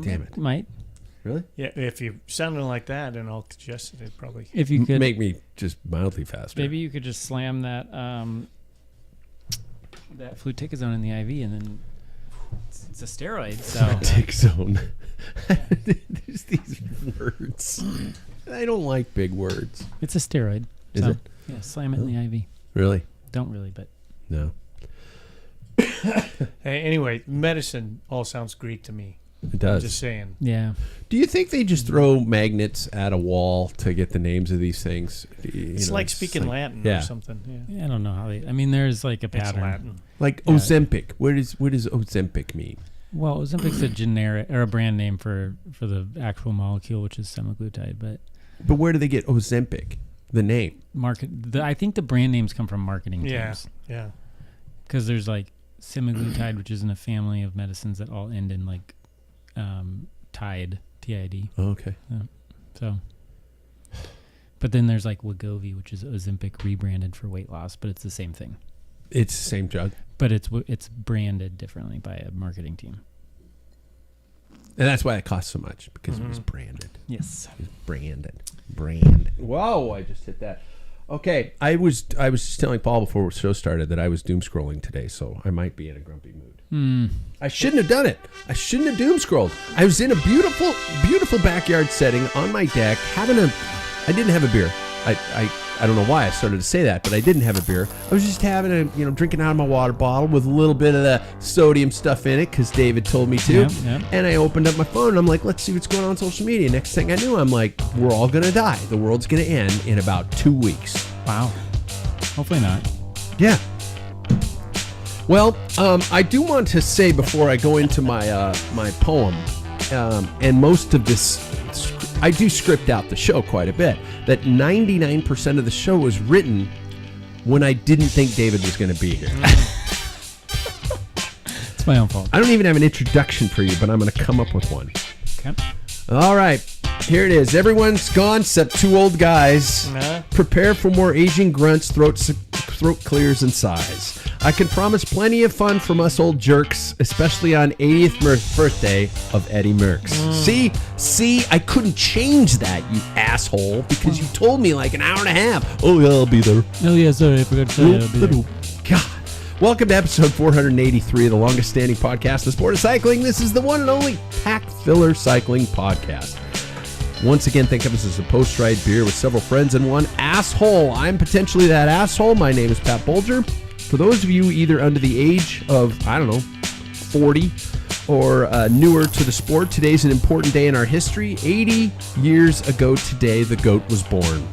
Damn it. Might. Really? Yeah, if you sounded like that and all congested, it probably. If you could make me just mildly faster. Maybe you could just slam that that fluticasone in the IV, and then it's a steroid. So fluticasone. There's these words. I don't like big words. It's a steroid. Is it? Yeah, slam it in the IV. Really? Don't really, but no. Hey, anyway, medicine all sounds Greek to me. It does. Just saying. Yeah. Do you think they just throw magnets at a wall to get the names of these things? It's like speaking Latin or something. Yeah. I don't know how they. I mean, there's like a pattern. It's Latin. Like Ozempic. What does Ozempic mean? Well, Ozempic's a generic or a brand name for the actual molecule, which is semaglutide. But where do they get Ozempic? The name. I think the brand names come from marketing Yeah. teams. Yeah. Because there's like semaglutide, which is in a family of medicines that all end in like TID, TID. Oh, okay. So, but then there's like Wegovy, which is Ozempic rebranded for weight loss, but it's the same thing. It's the same drug, but it's branded differently by a marketing team. And that's why it costs so much, because it was branded. Yes, it was branded. Whoa! I just hit that. Okay, I was just telling Paul before the show started that I was doom scrolling today, so I might be in a grumpy mood. I shouldn't have done it. I shouldn't have doom scrolled. I was in a beautiful, beautiful backyard setting on my deck, I didn't have a beer. I don't know why I started to say that, but I didn't have a beer. I was just having drinking out of my water bottle with a little bit of the sodium stuff in it because David told me to. Yeah. And I opened up my phone and I'm like, let's see what's going on social media. Next thing I knew, I'm like, we're all going to die. The world's going to end in about 2 weeks. Wow. Hopefully not. Yeah. Well, I do want to say before I go into my my poem, and most of this, I do script out the show quite a bit, that 99% of the show was written when I didn't think David was going to be here. It's my own fault. I don't even have an introduction for you, but I'm going to come up with one. Okay. All right. Here it is. Everyone's gone except two old guys. Prepare for more aging grunts, throat clears, and sighs. I can promise plenty of fun from us old jerks, especially on 80th birthday of Eddie Merckx. See, I couldn't change that, you asshole, because you told me like an hour and a half. Oh, yeah, I'll be there. Oh, yeah, sorry, I forgot to tell you. I'll be there. God. Welcome to episode 483 of the longest standing podcast in the sport of cycling. This is the one and only Packfiller Cycling Podcast. Once again, think of us as a post-ride beer with several friends and one asshole. I'm potentially that asshole. My name is Pat Bolger. For those of you either under the age of, 40 or newer to the sport, today's an important day in our history. 80 years ago today, the GOAT was born.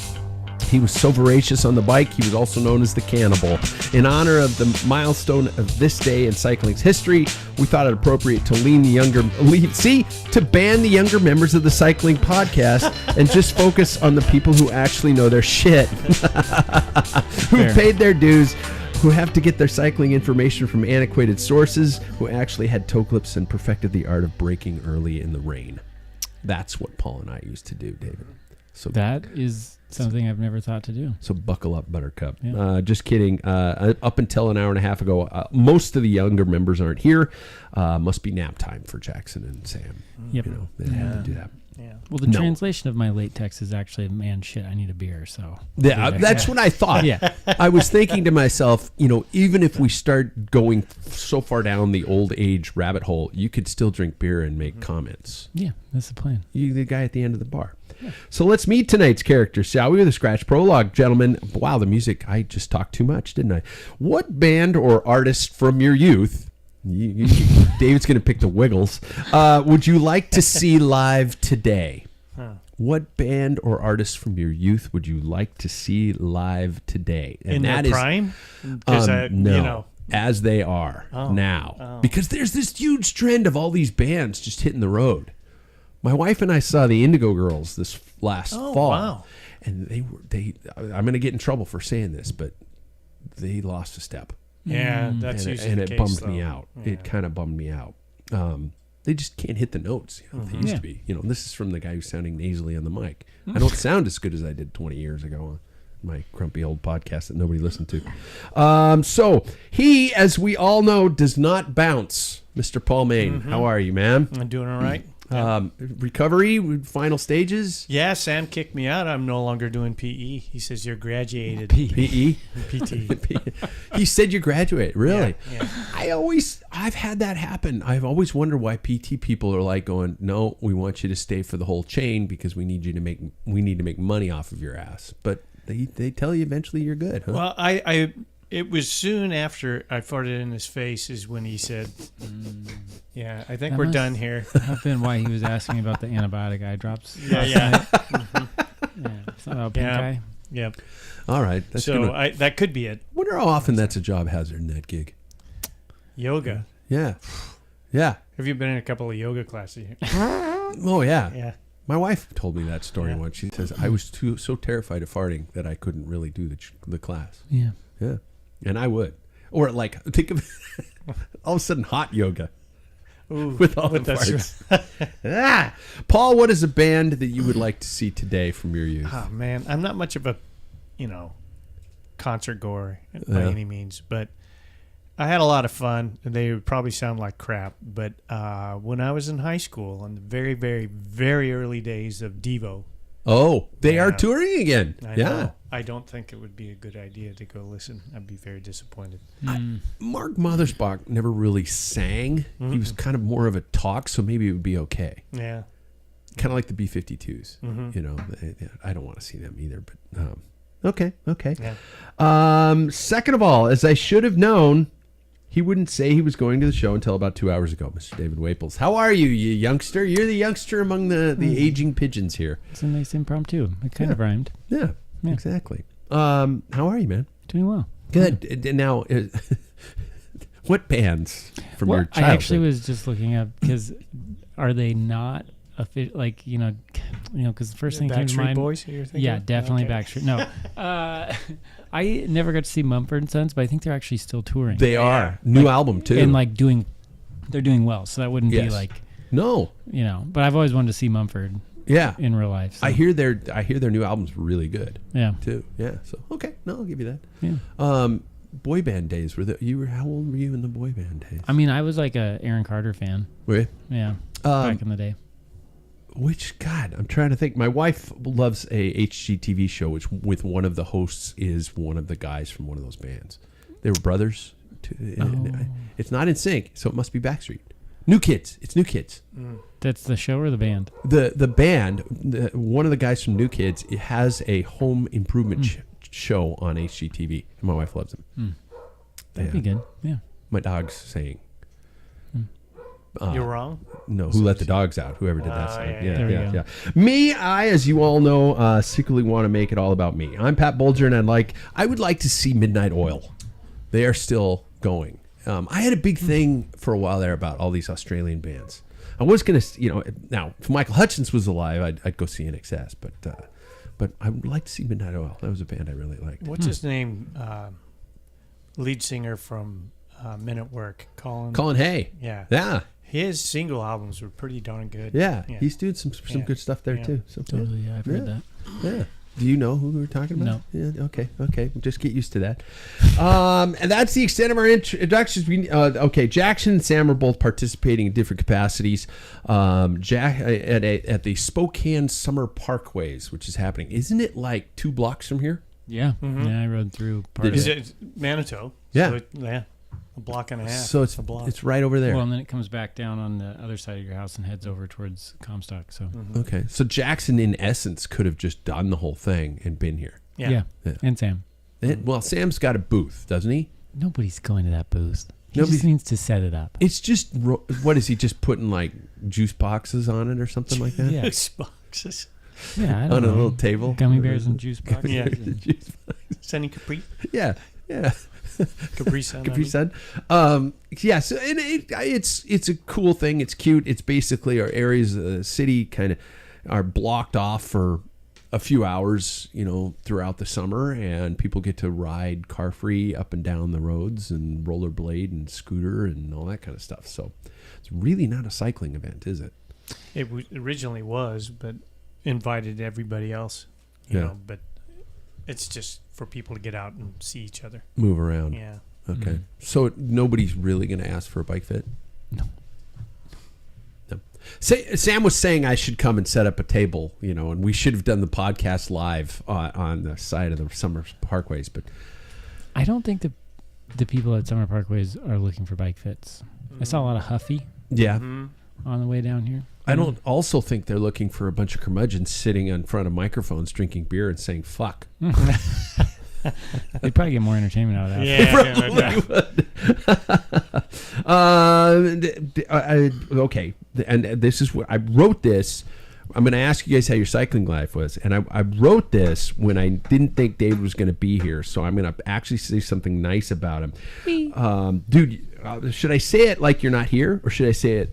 He was so voracious on the bike, he was also known as the Cannibal. In honor of the milestone of this day in cycling's history, we thought it appropriate to ban the younger members of the cycling podcast and just focus on the people who actually know their shit, who paid their dues, who have to get their cycling information from antiquated sources, who actually had toe clips and perfected the art of braking early in the rain. That's what Paul and I used to do, David. So that is something I've never thought to do. So buckle up, Buttercup. Yeah. Just kidding. Up until an hour and a half ago, most of the younger members aren't here. Must be nap time for Jackson and Sam. Yep. They have to do that. Yeah. Well, the translation of my late text is actually, man, shit, I need a beer. So yeah, that's what I thought. Yeah. I was thinking to myself, even if we start going so far down the old age rabbit hole, you could still drink beer and make comments. Yeah, that's the plan. You're the guy at the end of the bar. Yeah. So let's meet tonight's characters, shall we? With a scratch prologue, gentlemen. Wow, the music, I just talked too much, didn't I? What band or artist from your youth, David's going to pick the Wiggles, would you like to see live today? What band or artist from your youth would you like to see live today? And in that their is, prime? No, as they are now. Because there's this huge trend of all these bands just hitting the road. My wife and I saw the Indigo Girls this last fall. Wow. And they I'm going to get in trouble for saying this, but they lost a step. Yeah, that's usually the case, case, bummed though. me out. Yeah. It kind of bummed me out. They just can't hit the notes. They used to be. This is from the guy who's sounding nasally on the mic. I don't sound as good as I did 20 years ago on my grumpy old podcast that nobody listened to. So he, as we all know, does not bounce. Mr. Paul Main, how are you, man? I'm doing all right. Recovery, final stages. Yeah, Sam kicked me out. I'm no longer doing PE. He says you're graduated. PE. PT. He said you graduate. Really? Yeah. I've had that happen. I've always wondered why PT people are like going, no, we want you to stay for the whole chain because we need to make money off of your ass. But they tell you eventually you're good, huh? Well, it was soon after I farted in his face is when he said, yeah, I think That we're must done here. have been why he was asking about the antibiotic eye drops. Yeah. Yeah. Something about pink Yeah. eye. Yep. All right. That's So good. that could be it. Wonder how often that's a job hazard in that gig. Yoga. Yeah. Yeah. Have you been in a couple of yoga classes? Oh, yeah. Yeah. My wife told me that story Yeah. once. She says, I was so terrified of farting that I couldn't really do the class. Yeah. Yeah. And I would. Or like, think of all of a sudden hot yoga Ooh, with all the with that farts. Paul, what is a band that you would like to see today from your youth? Oh man, I'm not much of a, concert goer by any means, but I had a lot of fun. They would probably sound like crap, but when I was in high school, in the very, very, very early days of Devo, Oh, they are Yeah. touring again. I Yeah. know, I don't think it would be a good idea to go listen. I'd be very disappointed. Mark Mothersbach never really sang. He was kind of more of a talk, so maybe it would be okay. Yeah. Kind of like the B-52s. I don't want to see them either, but okay. Yeah. Second of all, as I should have known, he wouldn't say he was going to the show until about 2 hours ago, Mr. David Waples. How are you, you youngster? You're the youngster among the aging pigeons here. It's a nice impromptu. It kind of rhymed. Yeah, Yeah. exactly. How are you, man? Doing well. Good. Now, what bands from your childhood? I actually was just looking up because are they not like because the first thing that came to Backstreet mind. Boys, you're thinking? Yeah, definitely Okay. Backstreet. No, I never got to see Mumford and Sons, but I think they're actually still touring. They are. New album, too. And they're doing well. So that wouldn't be Yes. like, No. but I've always wanted to see Mumford Yeah. in real life. So. I hear their new album's really good, Yeah. too. Yeah. So, okay. No, I'll give you that. Yeah. Boy band days. How old were you in the boy band days? I mean, I was like a Aaron Carter fan. Were you? Yeah. Back in the day. God, I'm trying to think. My wife loves a HGTV show, which with one of the hosts is one of the guys from one of those bands. They were brothers. It's not in sync, so it must be Backstreet. New Kids. It's New Kids. That's the show or the band? The band, one of the guys from New Kids, it has a home improvement show on HGTV, and my wife loves them. That'd be good. Yeah. My dog's saying. You're wrong. No, who let the dogs out? Whoever did that song. yeah. There we go. Yeah. Me, as you all know, secretly want to make it all about me. I'm Pat Bolger, and I would like to see Midnight Oil. They are still going. I had a big thing for a while there about all these Australian bands. I was gonna, now if Michael Hutchence was alive, I'd go see NXS, but I would like to see Midnight Oil. That was a band I really liked. What's his name? Lead singer from Men at Work, Colin Hay. Yeah. Yeah. His single albums were pretty darn good. Yeah. He's doing some good stuff there Yeah. too. So, Totally. Yeah, I've heard that. Yeah. Do you know who we were talking about? No. Yeah, okay. We'll just get used to that. And that's the extent of our introductions. Jackson and Sam are both participating in different capacities. Jack at the Spokane Summer Parkways, which is happening. Isn't it like 2 blocks from here? Yeah. Yeah, I rode through part of Is it. it Manitou? Yeah. So a block and a half. So it's a block. it's right over there. Well, and then it comes back down on the other side of your house and heads over towards Comstock. So Okay. So Jackson, in essence, could have just done the whole thing and been here. yeah. Yeah. And Sam. Well, Sam's got a booth, doesn't he? Nobody's going to that booth. He Nobody's- just needs to set it up. It's just, what is he just putting like juice boxes on it or something like that? Yeah. boxes. Yeah, I On don't a know. little table. Gummy bears and juice boxes. Yeah. Juice box. Sunny Capri. Yeah. Capri Sun. Capri Sun. Yeah, so and it's a cool thing. It's cute. It's basically our areas of the city kind of are blocked off for a few hours, throughout the summer, and people get to ride car free up and down the roads and rollerblade and scooter and all that kind of stuff. So it's really not a cycling event, is it? It originally was, but invited everybody else. Yeah. But it's just for people to get out and see each other. Move around. Yeah. Okay. So nobody's really going to ask for a bike fit? No. Sam was saying I should come and set up a table, and we should have done the podcast live on the side of the Summer Parkways. But I don't think the people at Summer Parkways are looking for bike fits. I saw a lot of Huffy on the way down here. I don't also think they're looking for a bunch of curmudgeons sitting in front of microphones drinking beer and saying fuck. They'd probably get more entertainment out of that. Okay, and this is what I wrote this. I'm going to ask you guys how your cycling life was, and I wrote this when I didn't think David was going to be here, so I'm going to actually say something nice about him. Dude, should I say it like you're not here, or should I say it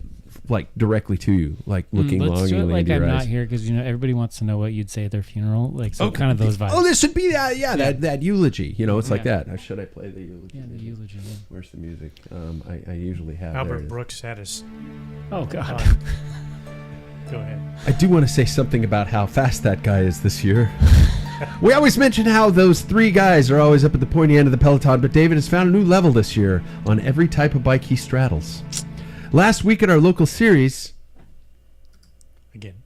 like directly to you, like looking Let's do it longingly like into your I'm eyes? not here, because everybody wants to know what you'd say at their funeral, kind of those vibes. Oh, this would be that eulogy. It's like that. Should I play the eulogy? Yeah, the eulogy. Yeah. Where's the music? I usually have. Albert Brooks had his. Oh God. Go ahead. I do want to say something about how fast that guy is this year. We always mention how those three guys are always up at the pointy end of the peloton, but David has found a new level this year on every type of bike he straddles. Last week at our local series, Again.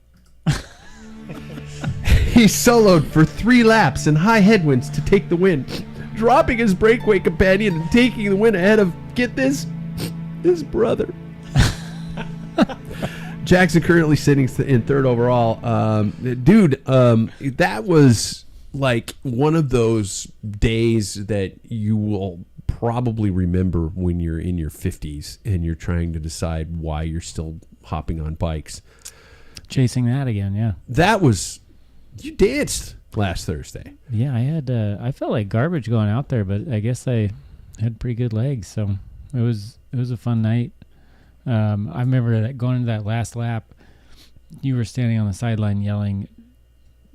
he soloed for 3 laps in high headwinds to take the win, dropping his breakaway companion and taking the win ahead of, get this, his brother. Jackson currently sitting in 3rd overall. That was like one of those days that you will probably remember when you're in your 50s and you're trying to decide why you're still hopping on bikes. Chasing that again, yeah. You danced last Thursday. Yeah, I felt like garbage going out there, but I guess I had pretty good legs, so it was a fun night. I remember that going into that last lap, you were standing on the sideline yelling.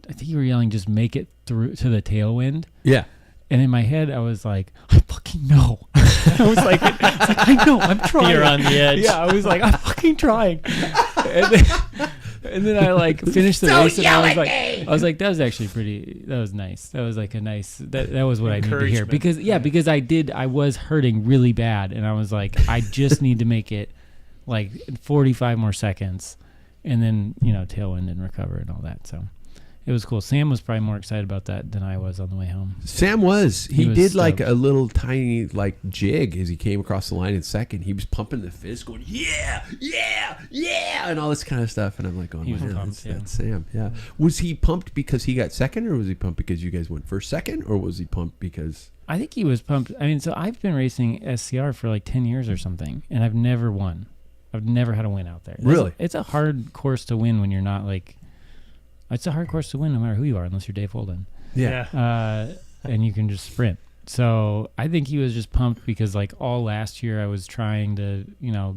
I think you were yelling, "Just make it through to the tailwind." Yeah. And in my head, I was like, "I fucking know." I was like, "I know, I'm trying." You're on the edge. Yeah, I was like, "I'm fucking trying." And then I like finished the race, and I was like, "That was actually pretty. That was nice. That was like a nice. That was what I needed to hear because I was hurting really bad, and I was like, I just need to make it like 45 more seconds, and then tailwind and recover and all that." So it was cool. Sam was probably more excited about that than I was on the way home. Sam was. He was did stoked. like a little tiny like jig as he came across the line in second. He was pumping the fist, going yeah, and all this kind of stuff. And I'm like, He was pumped, that's Sam. Yeah. Was he pumped because he got second, or was he pumped because you guys went first, second, or was he pumped because? I think he was pumped. I mean, so I've been racing SCR for like 10 years or something, and I've never won. I've never had a win out there. Really? It's a hard course to win when you're not like. It's a hard course to win no matter who you are, unless you're Dave Holden. Yeah. And you can just sprint. So I think he was just pumped because like all last year I was trying to,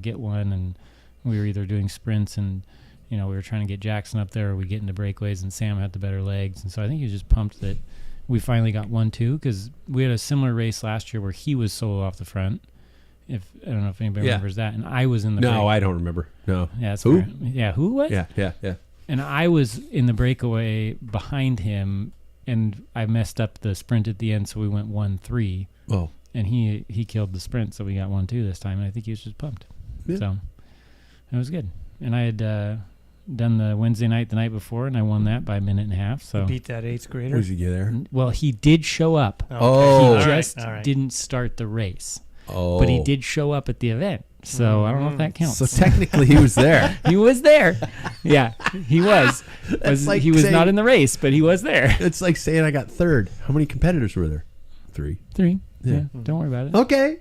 get one, and we were either doing sprints and, we were trying to get Jackson up there, or we get into breakaways, and Sam had the better legs. And so I think he was just pumped that we finally got 1-2, because we had a similar race last year where he was solo off the front. I don't know if anybody remembers that. And I was in the No, I don't remember. No. Yeah, that's Who? fair. Yeah, who was? Yeah. And I was in the breakaway behind him, and I messed up the sprint at the end, so we went 1-3. Oh. And he killed the sprint, so we got 1-2 this time, and I think he was just pumped. Yeah. So it was good. And I had done the Wednesday night the night before, and I won that by a minute and a half. So Beat that 8th grader. Was he there? Well, he did show up. Oh. He All just right. didn't start the race. Oh. But he did show up at the event. So I don't know if that counts. So technically he was there. He was there. Yeah, he was. like he was saying- not in the race, but he was there. It's like saying I got third. How many competitors were there? 3. 3. Yeah. Yeah. Don't worry about it. Okay.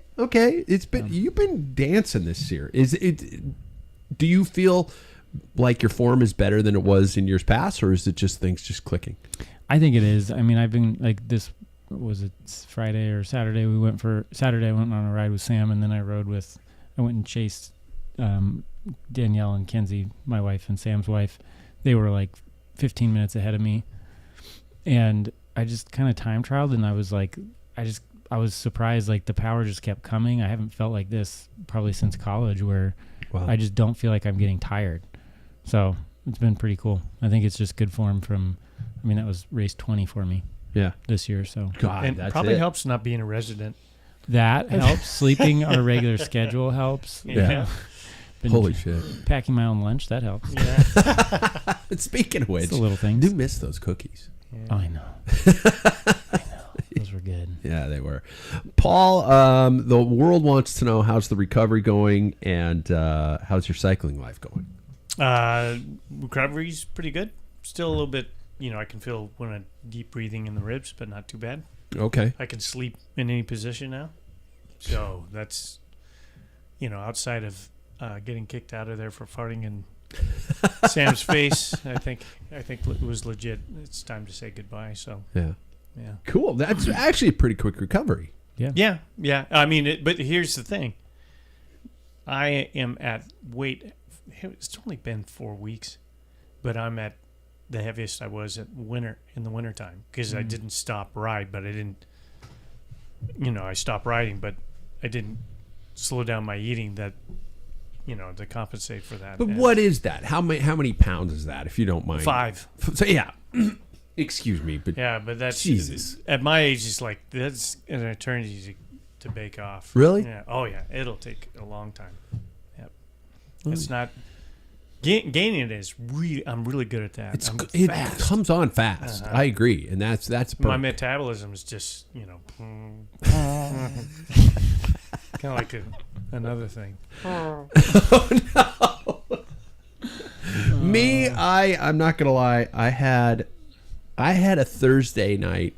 You've been dancing this year. Do you feel like your form is better than it was in years past, or is it just things just clicking? I think it is. I mean, I've been like this. Was it Friday or Saturday? Saturday I went on a ride with Sam, and then I went and chased Danielle and Kenzie, my wife and Sam's wife. They were like 15 minutes ahead of me, and I just kind of time trialed, and I was like, I was surprised, like the power just kept coming. I haven't felt like this probably since college, where Wow. I just don't feel like I'm getting tired. So it's been pretty cool. I think it's just good form that was race 20 for me this year. So God, And that's probably it. helps not being a resident. that helps. Sleeping our regular schedule helps. Yeah. Holy shit. Packing my own lunch, that helps. Yeah. Speaking of which, It's the little I things. do miss those cookies. Yeah. Oh, I know. Those were good. Yeah, they were. Paul, the world wants to know how's the recovery going and how's your cycling life going? Recovery's pretty good. Still a little bit, I can feel when I'm deep breathing in the ribs, but not too bad. Okay. I can sleep in any position now. So that's, outside of getting kicked out of there for farting in Sam's face, I think it was legit. It's time to say goodbye. So, Yeah. yeah. Cool. That's actually a pretty quick recovery. Yeah. Yeah. I mean, but here's the thing. I am at weight. It's only been 4 weeks, but I'm at the heaviest I was in the wintertime because I didn't stop ride, but I didn't, I stopped riding, but I didn't slow down my eating to compensate for that. But And what is that? How many pounds is that, if you don't mind? 5. So, yeah. Excuse me, but Yeah, but that's Jesus. At my age, it's like that's an eternity to bake off. Really? Yeah. Oh yeah, it'll take a long time. Yep. It's not gaining it is really. I'm really good at that. it fast. comes on fast. I agree, and that's My perfect. metabolism is just kind of like another thing. Me, I'm not gonna lie. I had a Thursday night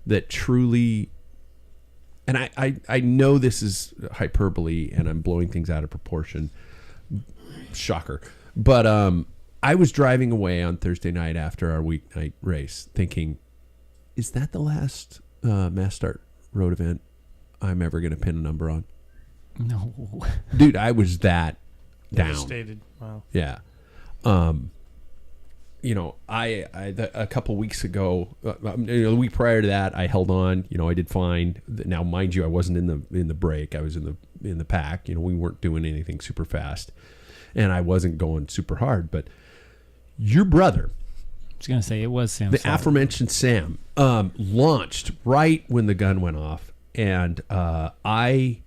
that truly, and I know this is hyperbole and I'm blowing things out of proportion. Shocker. But I was driving away on Thursday night after our weeknight race thinking, is that the last Mass Start Road event I'm ever going to pin a number on? No. Dude, I was that down. Devastated. Wow. Yeah. A couple weeks ago, the week prior to that, I held on. I did fine. Now, mind you, I wasn't in the break. I was in the pack. We weren't doing anything super fast, and I wasn't going super hard. But your brother, I was going to say, it was Sam. the aforementioned Sam, launched right when the gun went off, and I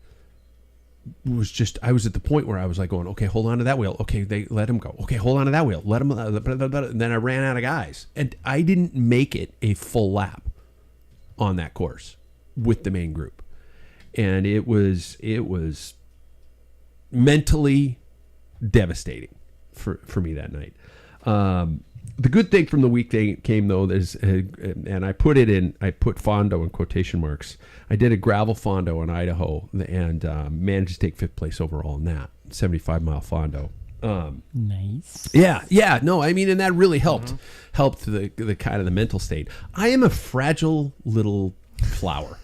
was at the point where I was like going, okay, hold on to that wheel. Okay, they let him go. Okay, hold on to that wheel. Let him. And then I ran out of guys, and I didn't make it a full lap on that course with the main group, and it was mentally devastating for me that night. The good thing from the week came though is, and I put Fondo in quotation marks. I did a gravel Fondo in Idaho and managed to take 5th place overall in that 75-mile Fondo. Nice. Yeah. No, I mean, and that really helped the kind of the mental state. I am a fragile little flower.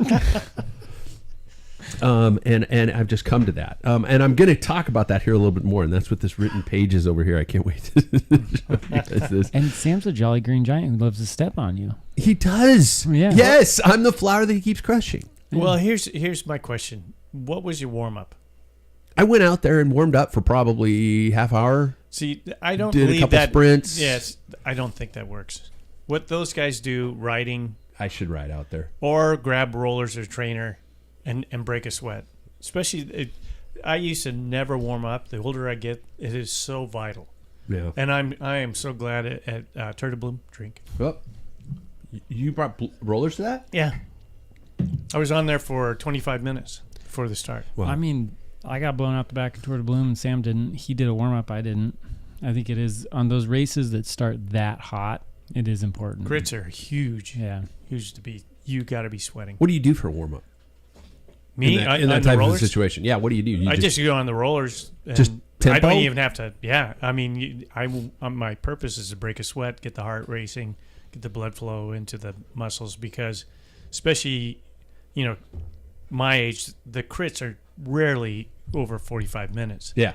And I've just come to that. And I'm going to talk about that here a little bit more. And that's what this written page is over here. I can't wait to show you guys this. And Sam's a jolly green giant who loves to step on you. He does. Yeah. Yes, I'm the flower that he keeps crushing. Well, here's my question. What was your warm up? I went out there and warmed up for probably half hour. See, I don't Did a believe couple that. sprints. Yes, I don't think that works. What those guys do, riding I should ride out there. or grab rollers or trainer and break a sweat. Especially, I used to never warm up. The older I get, it is so vital. Yeah. And I am so glad at Turtle Bloom drink. Well, you brought rollers to that? Yeah. I was on there for 25 minutes before the start. Wow. I mean, I got blown out the back of Tour de Bloom and Sam didn't. He did a warm-up. I didn't. I think it is on those races that start that hot, it is important. Grits are huge. Yeah. Huge you got to be sweating. What do you do for a warm up? Me? in on that the type of rollers? situation. Yeah, what do you do? You I just go on the rollers. And Just I don't tempo? even have to. Yeah, I mean, my purpose is to break a sweat, get the heart racing, get the blood flow into the muscles because, especially, my age, the crits are rarely over 45 minutes. Yeah.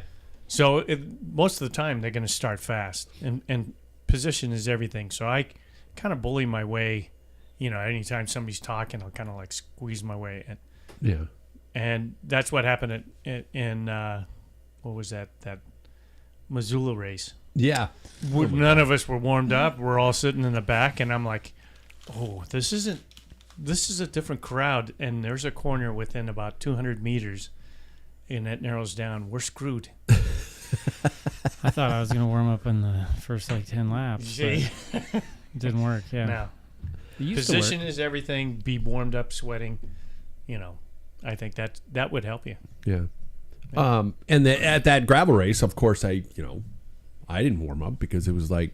So most of the time they're going to start fast, and position is everything. So I kind of bully my way. Anytime somebody's talking, I'll kind of like squeeze my way in. Yeah. And that's what happened in what was that Missoula race? Yeah. None of us were warmed up. We're all sitting in the back, and I'm like, "Oh, this is a different crowd." And there's a corner within about 200 meters, and it narrows down. We're screwed. I thought I was going to warm up in the first like 10 laps. See? But it didn't work. Yeah. No. It used to Position work. is everything. Be warmed up, sweating. I think that would help you. Yeah. And at that gravel race, of course, I didn't warm up because it was like,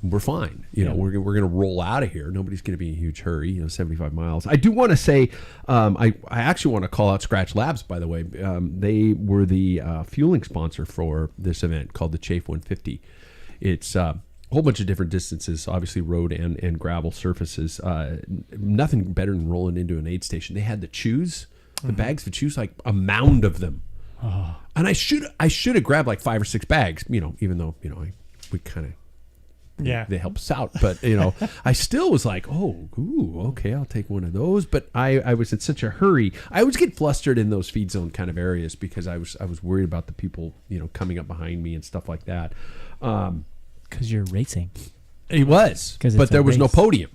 we're fine. We're going to roll out of here. Nobody's going to be in a huge hurry. 75 miles. I do want to say, I actually want to call out Scratch Labs, by the way. They were the fueling sponsor for this event called the Chafe 150. It's a whole bunch of different distances, obviously road and gravel surfaces. Nothing better than rolling into an aid station. They had the chews, the bags of chews, like a mound of them. Oh. And I should have grabbed like 5 or 6 bags, even though, we kind of, they help us out. But, I still was like, okay, I'll take one of those. But I was in such a hurry. I always get flustered in those feed zone kind of areas because I was worried about the people, coming up behind me and stuff like that. Because you're racing. It was, but there was no podium.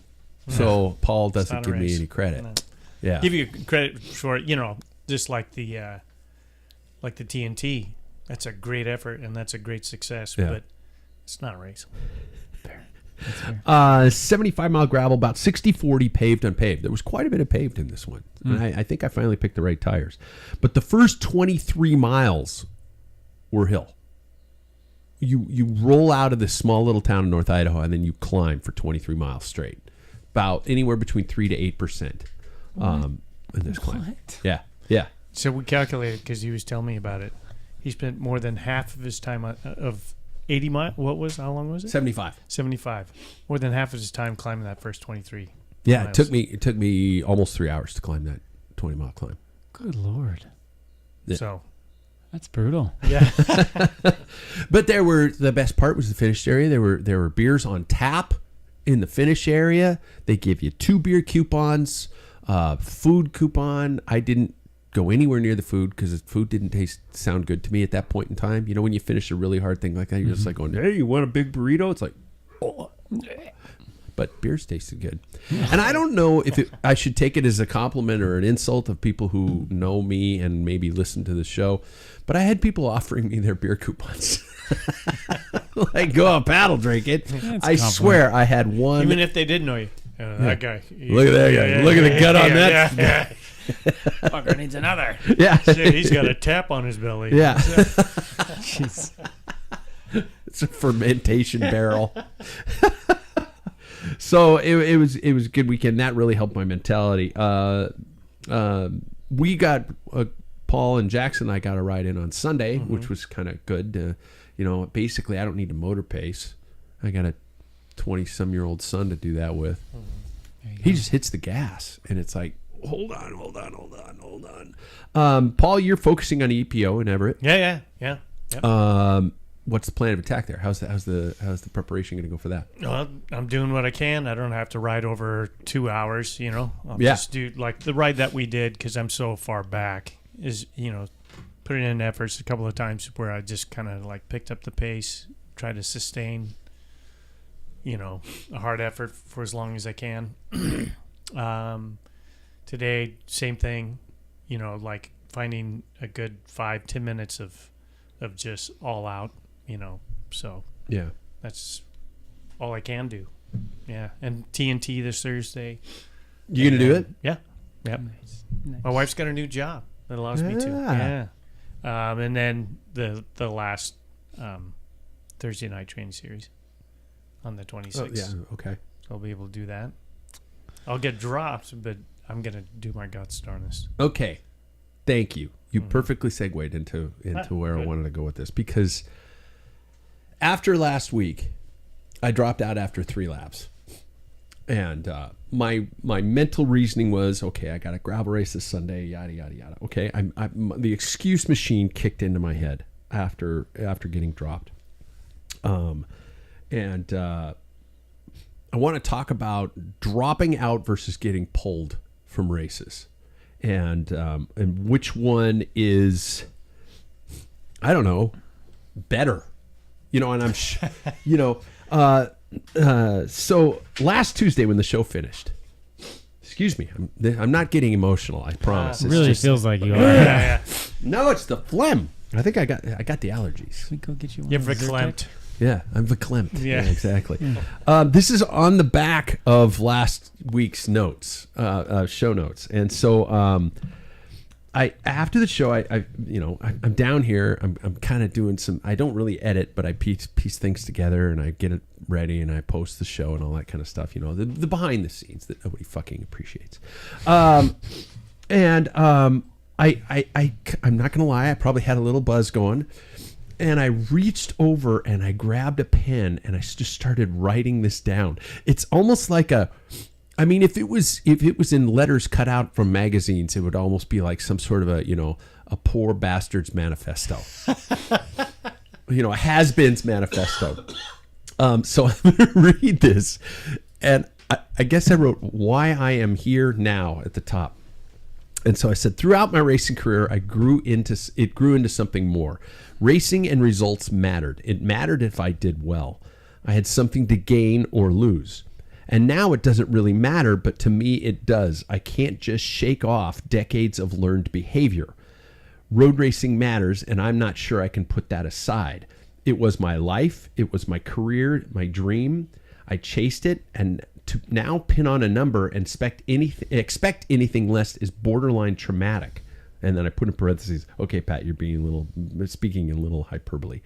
So Paul doesn't give me any credit. No. Yeah. Give you credit for it, just like the TNT. That's a great effort and that's a great success, but it's not a race. Fair. That's fair. 75-mile gravel, about 60-40 paved unpaved. There was quite a bit of paved in this one. And I think I finally picked the right tires. But the first 23 miles were hill. You roll out of this small little town in North Idaho and then you climb for 23 miles straight. About anywhere between 3 to 8% in this climb. What? Yeah. So we calculated because he was telling me about it. He spent more than half of his time of 80 miles. How long was it? 75. 75. More than half of his time climbing that first 23. Yeah, miles. it took me almost 3 hours to climb that 20-mile climb. Good Lord. Yeah. So, That's brutal. yeah. But the best part was the finish area. There were beers on tap in the finish area. They give you 2 beer coupons, food coupon. I didn't go anywhere near the food because the food didn't sound good to me at that point in time. When you finish a really hard thing like that, you're just like going, hey, you want a big burrito? It's like, oh. But beers tasted good. And I don't know if I should take it as a compliment or an insult of people who know me and maybe listen to the show, but I had people offering me their beer coupons. Like, go out, paddle, drink it. I swear I had one. Even if they did know you. That guy. Look at that guy. Look at the gut on that. Yeah. Fucker needs another. Yeah. Shit, he's got a tap on his belly. Yeah. Jeez. It's a fermentation barrel. So it was a good weekend. That really helped my mentality. We got Paul and Jackson and I got a ride in on Sunday, which was kind of good. Basically I don't need to motor pace. I got a 20-some-year-old son to do that with. He just hits the gas and it's like, hold on. Paul, you're focusing on EPO in Everett. Yeah. Yep. What's the plan of attack there? How's the preparation going to go for that? Well, I'm doing what I can. I don't have to ride over 2 hours. I'll just do like the ride that we did because I'm so far back. Is putting in efforts a couple of times where I just kind of like picked up the pace, try to sustain. A hard effort for as long as I can. Today, same thing. Like finding a good 5-10 minutes of just all out. So Yeah, that's all I can do. Yeah, and TNT this Thursday. you gonna do it? Yeah, yep. Nice. My wife's got a new job that allows me to. Yeah, and then the last Thursday night training series on the 26th. Oh, yeah, okay. So I'll be able to do that. I'll get dropped, but I'm gonna do my guts, darnest. Okay, thank you. You perfectly segued into where I good. wanted to go with this because after last week, I dropped out after 3 laps, and my mental reasoning was, okay, I got a gravel race this Sunday, yada yada yada. Okay, the excuse machine kicked into my head after getting dropped, and I want to talk about dropping out versus getting pulled from races. And which one is, I don't know, better, and I'm, so last Tuesday when the show finished, excuse me, I'm not getting emotional, I promise. It It's really just- feels like you are. Yeah. No, it's the phlegm. I think I got the allergies. Should we go get you one? You're of the verklempt. Yeah, I'm verklempt. Yeah. Exactly. This is on the back of last week's notes, show notes, and so I after the show, I'm down here. I'm kind of doing some. I don't really edit, but I piece things together and I get it ready and I post the show and all that kind of stuff. You know, the behind the scenes that nobody fucking appreciates. I'm not gonna lie. I probably had a little buzz going. And I reached over and I grabbed a pen and I just started writing this down. It's almost like if it was in letters cut out from magazines, it would almost be like some sort of a poor bastard's manifesto. A has-been's manifesto. So I'm going to read this. And I guess I wrote why I am here now at the top. And so I said, throughout my racing career, it grew into something more. Racing and results mattered. It mattered if I did well. I had something to gain or lose. And now it doesn't really matter, but to me it does. I can't just shake off decades of learned behavior. Road racing matters, and I'm not sure I can put that aside. It was my life. It was my career, my dream. I chased it, and to now pin on a number and expect anything less is borderline traumatic. And then I put in parentheses, okay, Pat, you're speaking in a little hyperbole.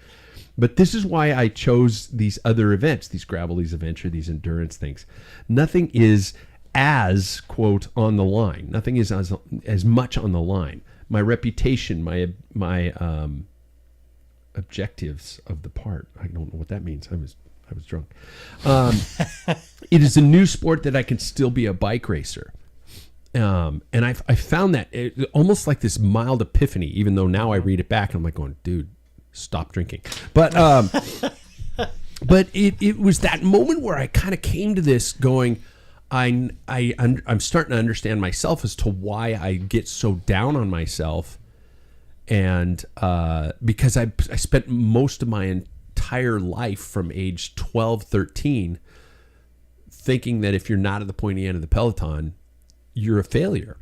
But this is why I chose these other events, these gravel, these adventure, these endurance things. Nothing is as, quote, on the line. Nothing is as much on the line. My reputation, my objectives of the part. I don't know what that means. I was drunk. It is a new sport that I can still be a bike racer. And I found that almost like this mild epiphany, even though now I read it back and I'm like going, dude, stop drinking. But it was that moment where I kind of came to this going, I'm starting to understand myself as to why I get so down on myself. And because I spent most of my entire life from age 12, 13 thinking that if you're not at the pointy end of the peloton, you're a failure.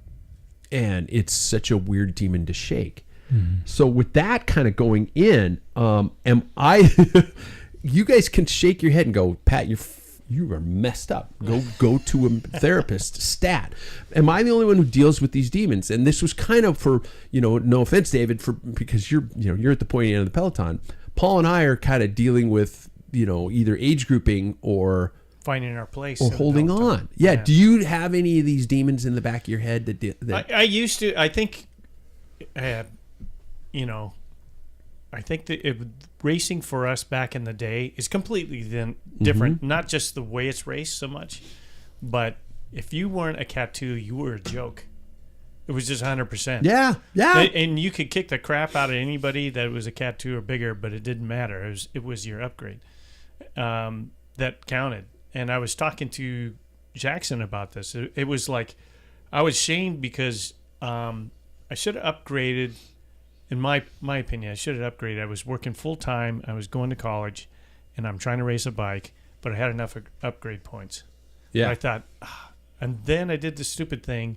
And it's such a weird demon to shake. Mm-hmm. So with that kind of going in, you guys can shake your head and go, Pat, you are messed up. Go to a therapist, stat. Am I the only one who deals with these demons? And this was kind of for, no offense, David, because you're at the pointy end of the peloton. Paul and I are kind of dealing with, either age grouping or finding our place or holding on. Yeah. Do you have any of these demons in the back of your head that I used to? I think, I think that racing for us back in the day is completely different. Mm-hmm. Not just the way it's raced so much, but if you weren't a Cat 2, you were a joke. It was just 100%. Yeah. And you could kick the crap out of anybody that was a Cat 2 or bigger, but it didn't matter. It was your upgrade that counted. And I was talking to Jackson about this. It was like I was shamed because I should have upgraded. In my opinion, I should have upgraded. I was working full time. I was going to college, and I'm trying to race a bike, but I had enough upgrade points. Yeah. And I thought, and then I did the stupid thing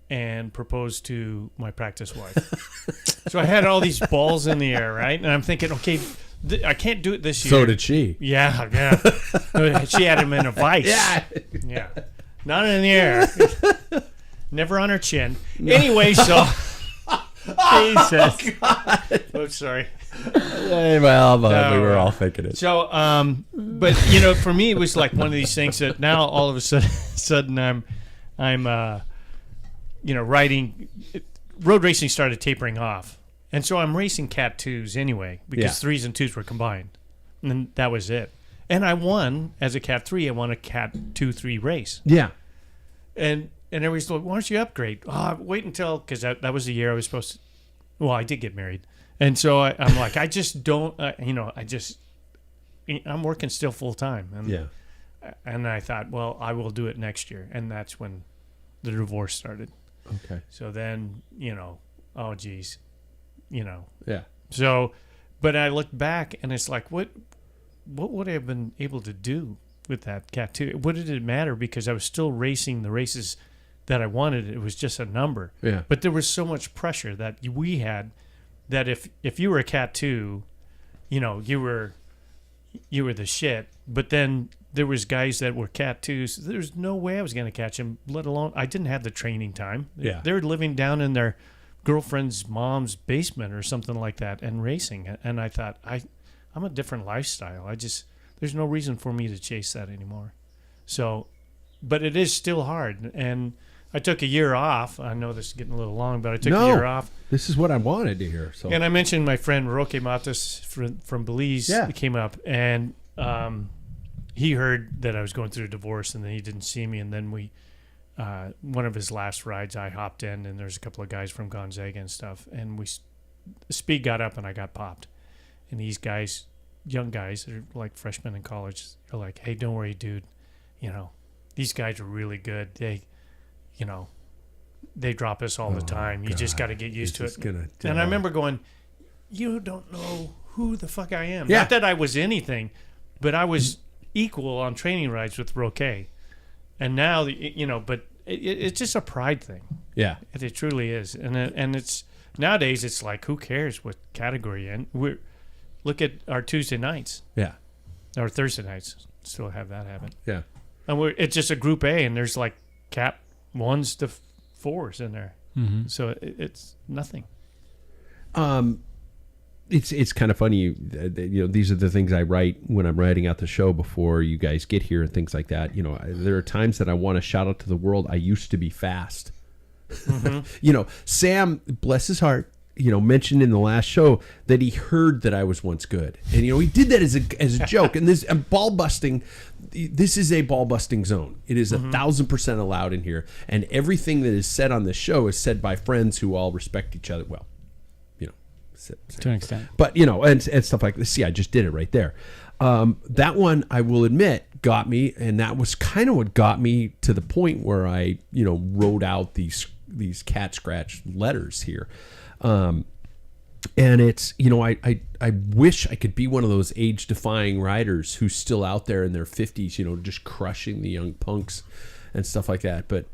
and proposed to my practice wife. So I had all these balls in the air, right? And I'm thinking, okay, I can't do it this year. So did she. Yeah. She had him in a vice. Yeah. Not in the air. Never on her chin. No. Anyway, so... Jesus. Oh, sorry. Well, we were all thinking it. So, but, for me, it was like one of these things that now all of a sudden I'm riding... Road racing started tapering off. And so I'm racing Cat 2s anyway, because 3s and 2s were combined. And that was it. And I won, as a Cat 3, I won a Cat 2-3 race. Yeah. And everybody's like, why don't you upgrade? Wait until, because that was the year I was supposed to, well, I did get married. And so I'm like, I just don't, I'm working still full time. And I thought, well, I will do it next year. And that's when the divorce started. Okay. So then, oh, geez. Yeah. So, but I look back and it's like, what would I have been able to do with that Cat 2? What did it matter? Because I was still racing the races that I wanted. It was just a number. Yeah. But there was so much pressure that we had that if you were a cat too, you know, you were the shit. But then there was guys that were cat twos. There's no way I was going to catch them, let alone I didn't have the training time. Yeah. They were living down in their girlfriend's mom's basement or something like that and racing. And I thought, I'm a different lifestyle. There's no reason for me to chase that anymore. So, but it is still hard. And I took a year off. I know this is getting a little long, but I took a year off. This is what I wanted to hear. So, and I mentioned my friend Roque Matos from Belize came up, and he heard that I was going through a divorce, and then he didn't see me. And then one of his last rides, I hopped in, and there's a couple of guys from Gonzaga and stuff, and the speed got up, and I got popped. And these guys, young guys, they're like freshmen in college, are like, "Hey, don't worry, dude. You know, these guys are really good. They drop us all the time. You just got to get used to it." And I remember going, "You don't know who the fuck I am." Yeah. Not that I was anything, but I was equal on training rides with Roque. And now, but it's just a pride thing. Yeah. It truly is. And it's nowadays it's like, who cares what category you're in? Look at our Tuesday nights. Yeah. Or Thursday nights. Still have that habit. Yeah. And it's just a group A, and there's like cap 1s to 4s in there. Mm-hmm. So it's nothing. It's kind of funny. These are the things I write when I'm writing out the show before you guys get here and things like that. There are times that I want to shout out to the world, I used to be fast. Mm-hmm. Sam, bless his heart, mentioned in the last show that he heard that I was once good. And, he did that as a joke. And this ball busting, this is a ball busting zone. It is 1,000% allowed in here. And everything that is said on this show is said by friends who all respect each other. Well, to an extent. But, and stuff like this. See, I just did it right there. That one, I will admit, got me. And that was kind of what got me to the point where I, wrote out these cat scratch letters here. And it's, I wish I could be one of those age-defying riders who's still out there in their 50s, just crushing the young punks and stuff like that. But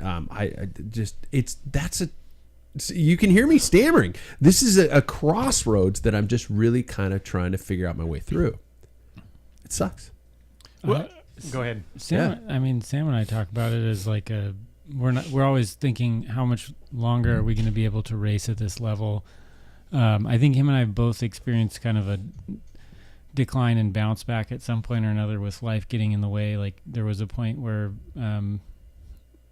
you can hear me stammering. This is a crossroads that I'm just really kind of trying to figure out my way through. It sucks. Well, go ahead. Sam and I talk about it as like we're always thinking, how much longer are we going to be able to race at this level? I think him and I both experienced kind of a decline and bounce back at some point or another with life getting in the way. Like there was a point where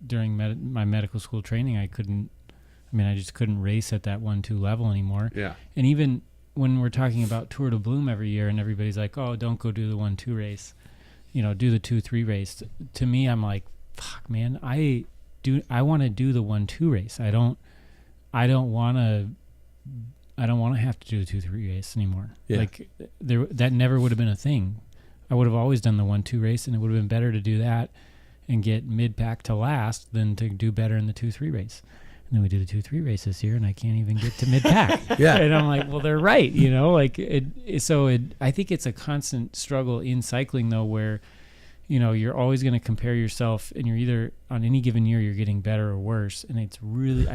during my medical school training, I just couldn't race at that 1-2 level anymore. Yeah. And even when we're talking about Tour de Bloom every year and everybody's like, "Oh, don't go do the 1-2 race, do the 2-3 race." To me, I'm like, fuck, man, I want to do the 1-2 race. I don't want to have to do a 2-3 race anymore. Yeah. Like that never would have been a thing. I would have always done the 1-2 race, and it would have been better to do that and get mid-pack to last than to do better in the 2-3 race. And then we do the 2-3 race this year, and I can't even get to mid-pack. Yeah. And I'm like, well, they're right, I think it's a constant struggle in cycling, though, where, you're always going to compare yourself, and you're either, on any given year, you're getting better or worse. And I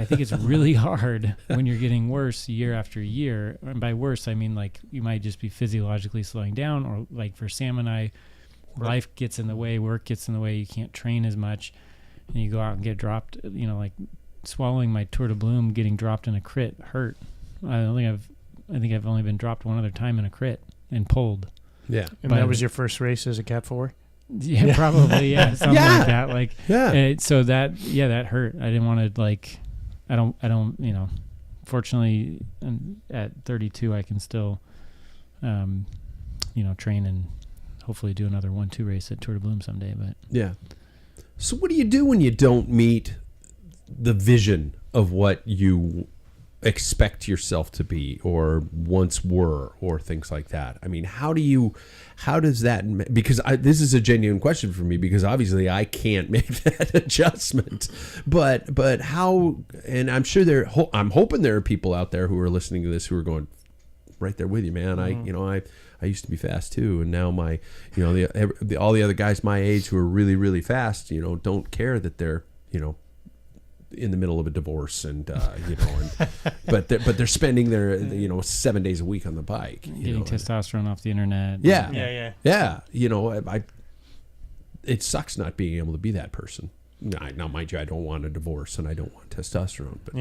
think it's really hard when you're getting worse year after year. And by worse, I mean, like, you might just be physiologically slowing down, or like for Sam and I, life gets in the way, work gets in the way, you can't train as much, and you go out and get dropped, like, swallowing my Tour de Bloom, getting dropped in a crit hurt. I think I've only been dropped one other time in a crit and pulled. Yeah. And that was your first race as a Cat 4? Yeah, probably. Yeah. Something like that. Like, yeah. So that hurt. I didn't want to, like, I don't, fortunately at 32, I can still, train and hopefully do another 1-2 race at Tour de Bloom someday. But yeah. So what do you do when you don't meet the vision of what you expect yourself to be or once were or things like that? I mean, how does that, because this is a genuine question for me, because obviously I can't make that adjustment, but how, and I'm sure I'm hoping there are people out there who are listening to this who are going right there with you, man. Mm-hmm. I used to be fast too, and now my, all the other guys my age who are really, really fast, don't care that they're, in the middle of a divorce, and but they're spending their 7 days a week on the bike, getting testosterone off the internet. Yeah. It sucks not being able to be that person. Now, mind you, I don't want a divorce and I don't want testosterone, but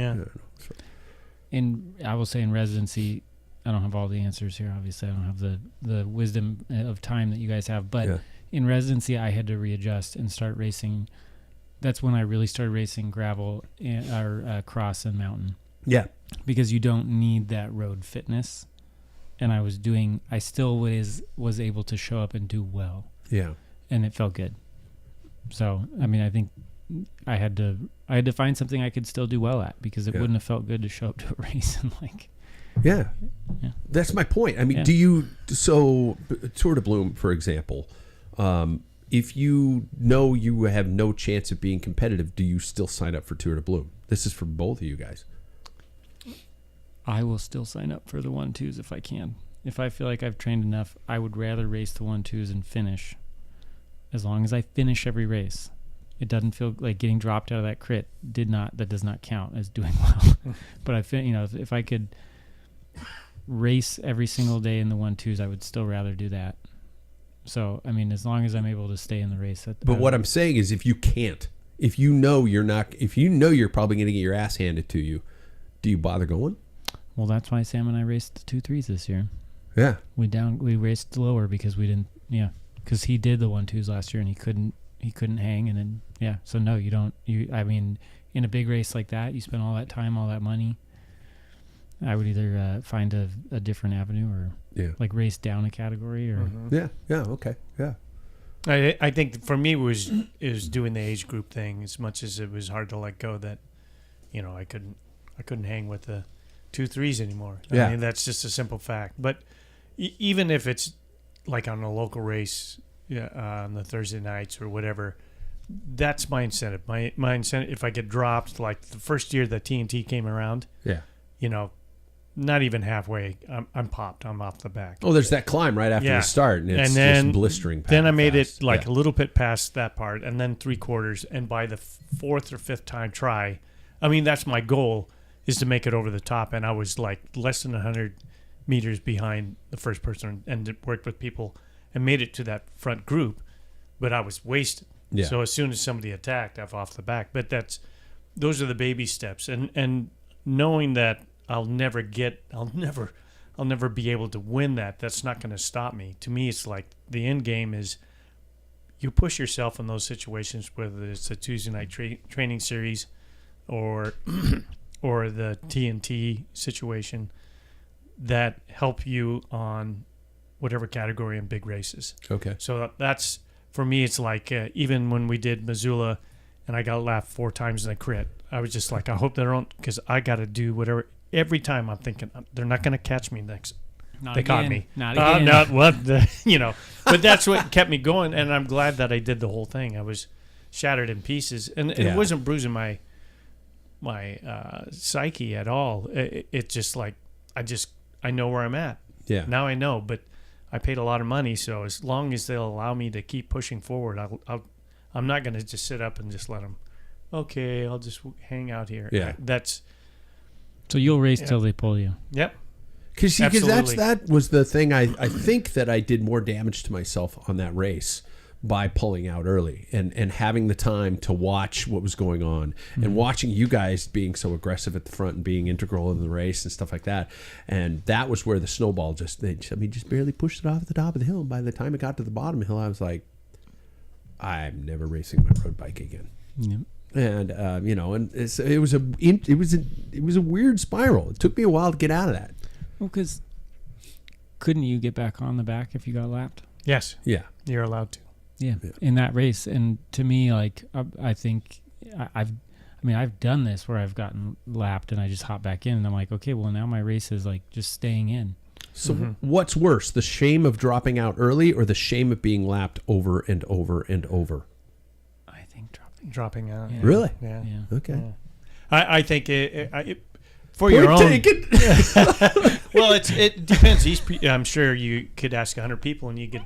And I will say in residency, I don't have all the answers here. Obviously, I don't have the wisdom of time that you guys have, but in residency, I had to readjust and start racing. That's when I really started racing gravel or cross and mountain. Yeah. Because you don't need that road fitness. And I still was able to show up and do well. Yeah. And it felt good. So, I mean, I think I had to find something I could still do well at, because it wouldn't have felt good to show up to a race and Yeah. That's my point. I mean, Tour de Bloom, for example, if you know you have no chance of being competitive, do you still sign up for Tour de Bloom? This is for both of you guys. I will still sign up for the 1-2s if I can. If I feel like I've trained enough, I would rather race the 1-2s and finish. As long as I finish every race, it doesn't feel like getting dropped out of that crit. That does not count as doing well. But if I could race every single day in the 1-2s, I would still rather do that. So, I mean, as long as I'm able to stay in the race. But what I'm saying is, if you can't, if you know you're probably going to get your ass handed to you, do you bother going? Well, that's why Sam and I raced the 2-3s this year. Yeah. We raced lower because we didn't, because he did the 1-2s last year and he couldn't hang. And then, so no, you don't, I mean, in a big race like that, you spend all that time, all that money. I would either find a different avenue or race down a category or. Okay. Yeah. I think for me it was doing the age group thing, as much as it was hard to let go that, I couldn't hang with the 2-3s anymore. I mean, that's just a simple fact. But even if it's like on a local race on the Thursday nights or whatever, that's my incentive. My incentive, if I get dropped, like the first year that TNT came around, not even halfway, I'm popped. I'm off the back. Oh, there's that climb right after the start, and it's just blistering. Then I made it a little bit past that part, and then 3/4, and by the fourth or fifth time try, I mean, that's my goal, is to make it over the top, and I was like less than 100 meters behind the first person, and worked with people and made it to that front group, but I was wasted. Yeah. So as soon as somebody attacked, I'm off the back. But those are the baby steps, and knowing that I'll never be able to win that. That's not going to stop me. To me, it's like the end game is you push yourself in those situations, whether it's a Tuesday night training series or the TNT situation, that help you on whatever category in big races. Okay. So that's, for me, it's like even when we did Missoula and I got lapped 4 times in a crit, I was just like, I hope they don't, because I got to do whatever. Every time I'm thinking, they're not going to catch me next. They caught me. Not again. Not what, But that's what kept me going, and I'm glad that I did the whole thing. I was shattered in pieces, and it wasn't bruising my psyche at all. It just like, I know where I'm at. Yeah. Now I know, but I paid a lot of money, so as long as they'll allow me to keep pushing forward, I'm not going to just sit up and just let them, okay, I'll just hang out here. Yeah. So you'll race till they pull you. Yep. Because that was the thing. I think that I did more damage to myself on that race by pulling out early and having the time to watch what was going on and watching you guys being so aggressive at the front and being integral in the race and stuff like that. And that was where the snowball just barely pushed it off at the top of the hill. And by the time it got to the bottom of the hill, I was like, I'm never racing my road bike again. Yep. And and it was a weird spiral. It took me a while to get out of that. Well, because couldn't you get back on the back if you got lapped? Yes. Yeah. You're allowed to. Yeah. In that race, and to me, like I think I've done this where I've gotten lapped and I just hop back in, and I'm like, okay, well now my race is like just staying in. So what's worse, the shame of dropping out early or the shame of being lapped over and over and over? I think dropping out. Yeah. Really? Yeah. Okay. Yeah. I think it for your own. Well, it depends. I'm sure you could ask 100 people and you could,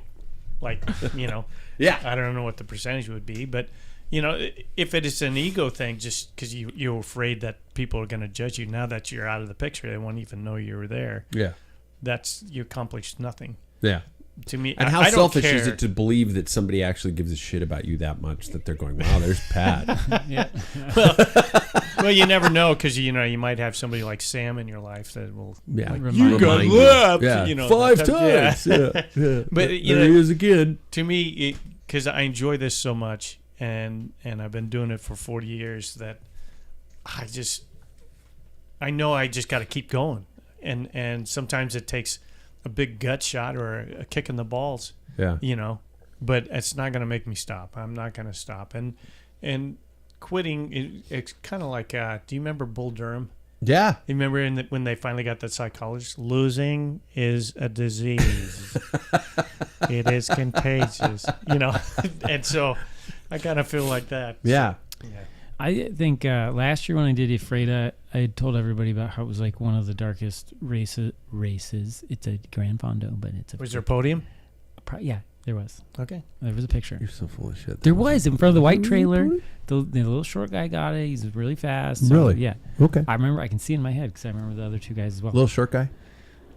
yeah. I don't know what the percentage would be, but if it is an ego thing, just because you're afraid that people are going to judge you, now that you're out of the picture, they won't even know you were there. Yeah. You accomplished nothing. Yeah. To me, And how I don't selfish care. is it to believe that somebody actually gives a shit about you that much that they're going, wow, there's Pat. Yeah. Well, you never know, because you might have somebody like Sam in your life that will. Yeah. Like, Remind you you. got Remind you. left. Yeah. 5 that times. yeah. Yeah. But, there you know, he is again. To me, because I enjoy this so much, and I've been doing it for 40 years, that I know I just got to keep going, and sometimes it takes a big gut shot or a kick in the balls. Yeah. But it's not going to make me stop. I'm not going to stop. And quitting, it's kind of like, do you remember Bull Durham? Yeah. You remember when they finally got that psychologist? Losing is a disease. It is contagious. And so I kind of feel like that. Yeah. Yeah. I think last year when I did Ephrata, I had told everybody about how it was like one of the darkest races. It's a Gran Fondo, but it's a... Was there a podium? Yeah, there was. Okay. There was a picture. You're so full of shit. There was in front of the white trailer. The little short guy got it. He's really fast. So, Really? Yeah. Okay. I remember. I can see in my head because I remember the other two guys as well. Little short guy.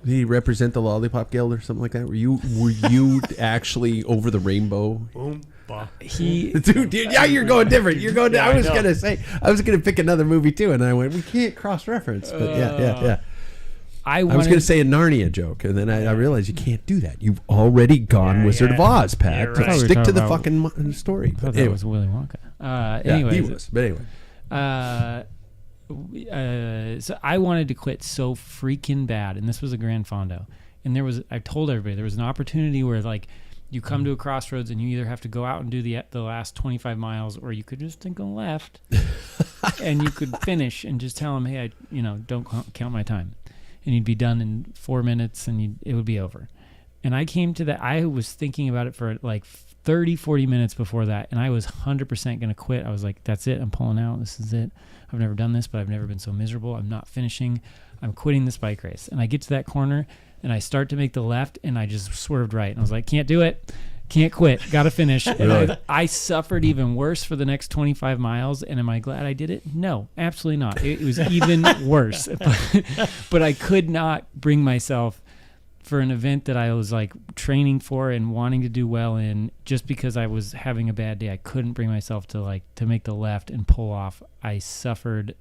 Did he represent the Lollipop Guild or something like that? Were you actually over the rainbow? Boom. Bah. Dude, yeah, you're going different. You're going. Yeah, I was I know. gonna say, I was gonna pick another movie too, and I went, we can't cross reference. But yeah. I was gonna say a Narnia joke, and then I realized you can't do that. You've already gone Wizard of Oz, Pat. Yeah, right. Stick to the About- fucking story. I thought But that anyway. was Willy Wonka. Yeah, Anyways, he was. But anyway, so I wanted to quit so freaking bad, and this was a Gran Fondo. And I told everybody there was an opportunity where like you come to a crossroads and you either have to go out and do the last 25 miles, or you could just go left, and you could finish and just tell them, hey, don't count my time, and you'd be done in 4 minutes, and it would be over. And I came to that. I was thinking about it for like 30, 40 minutes before that, and I was 100% going to quit. I was like, that's it. I'm pulling out. This is it. I've never done this, but I've never been so miserable. I'm not finishing. I'm quitting this bike race. And I get to that corner, and I start to make the left, and I just swerved right. And I was like, can't do it. Can't quit. Got to finish. And Really? I suffered even worse for the next 25 miles. And am I glad I did it? No, absolutely not. It was even worse. But I could not bring myself for an event that I was like training for and wanting to do well in, just because I was having a bad day. I couldn't bring myself to make the left and pull off. I suffered.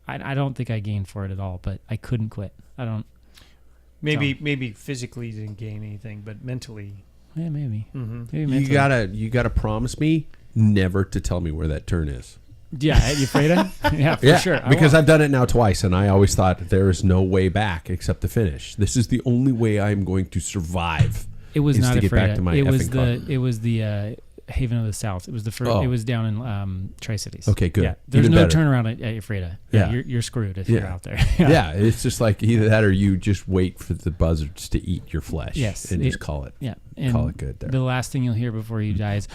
I don't think I gained for it at all, but I couldn't quit. I don't. Maybe physically you didn't gain anything, but mentally. Yeah, maybe. Mm-hmm. Maybe mentally. you gotta promise me never to tell me where that turn is. Yeah, you afraid of? Yeah, for sure. Because I've done it now twice, and I always thought there is no way back except to finish. This is the only way I'm going to survive. It was is not to get afraid back of. to my It was effing car. it was the Haven of the South. It was the first. Oh. It was down in Tri-Cities. Okay, good. Yeah, there's Even no better. turnaround at Ephrata. Yeah. You're screwed if Yeah. you're out there. Yeah, it's just like either that or you just wait for the buzzards to eat your flesh. Yes, and just call it. Yeah, and Call it good there. The last thing you'll hear before you die is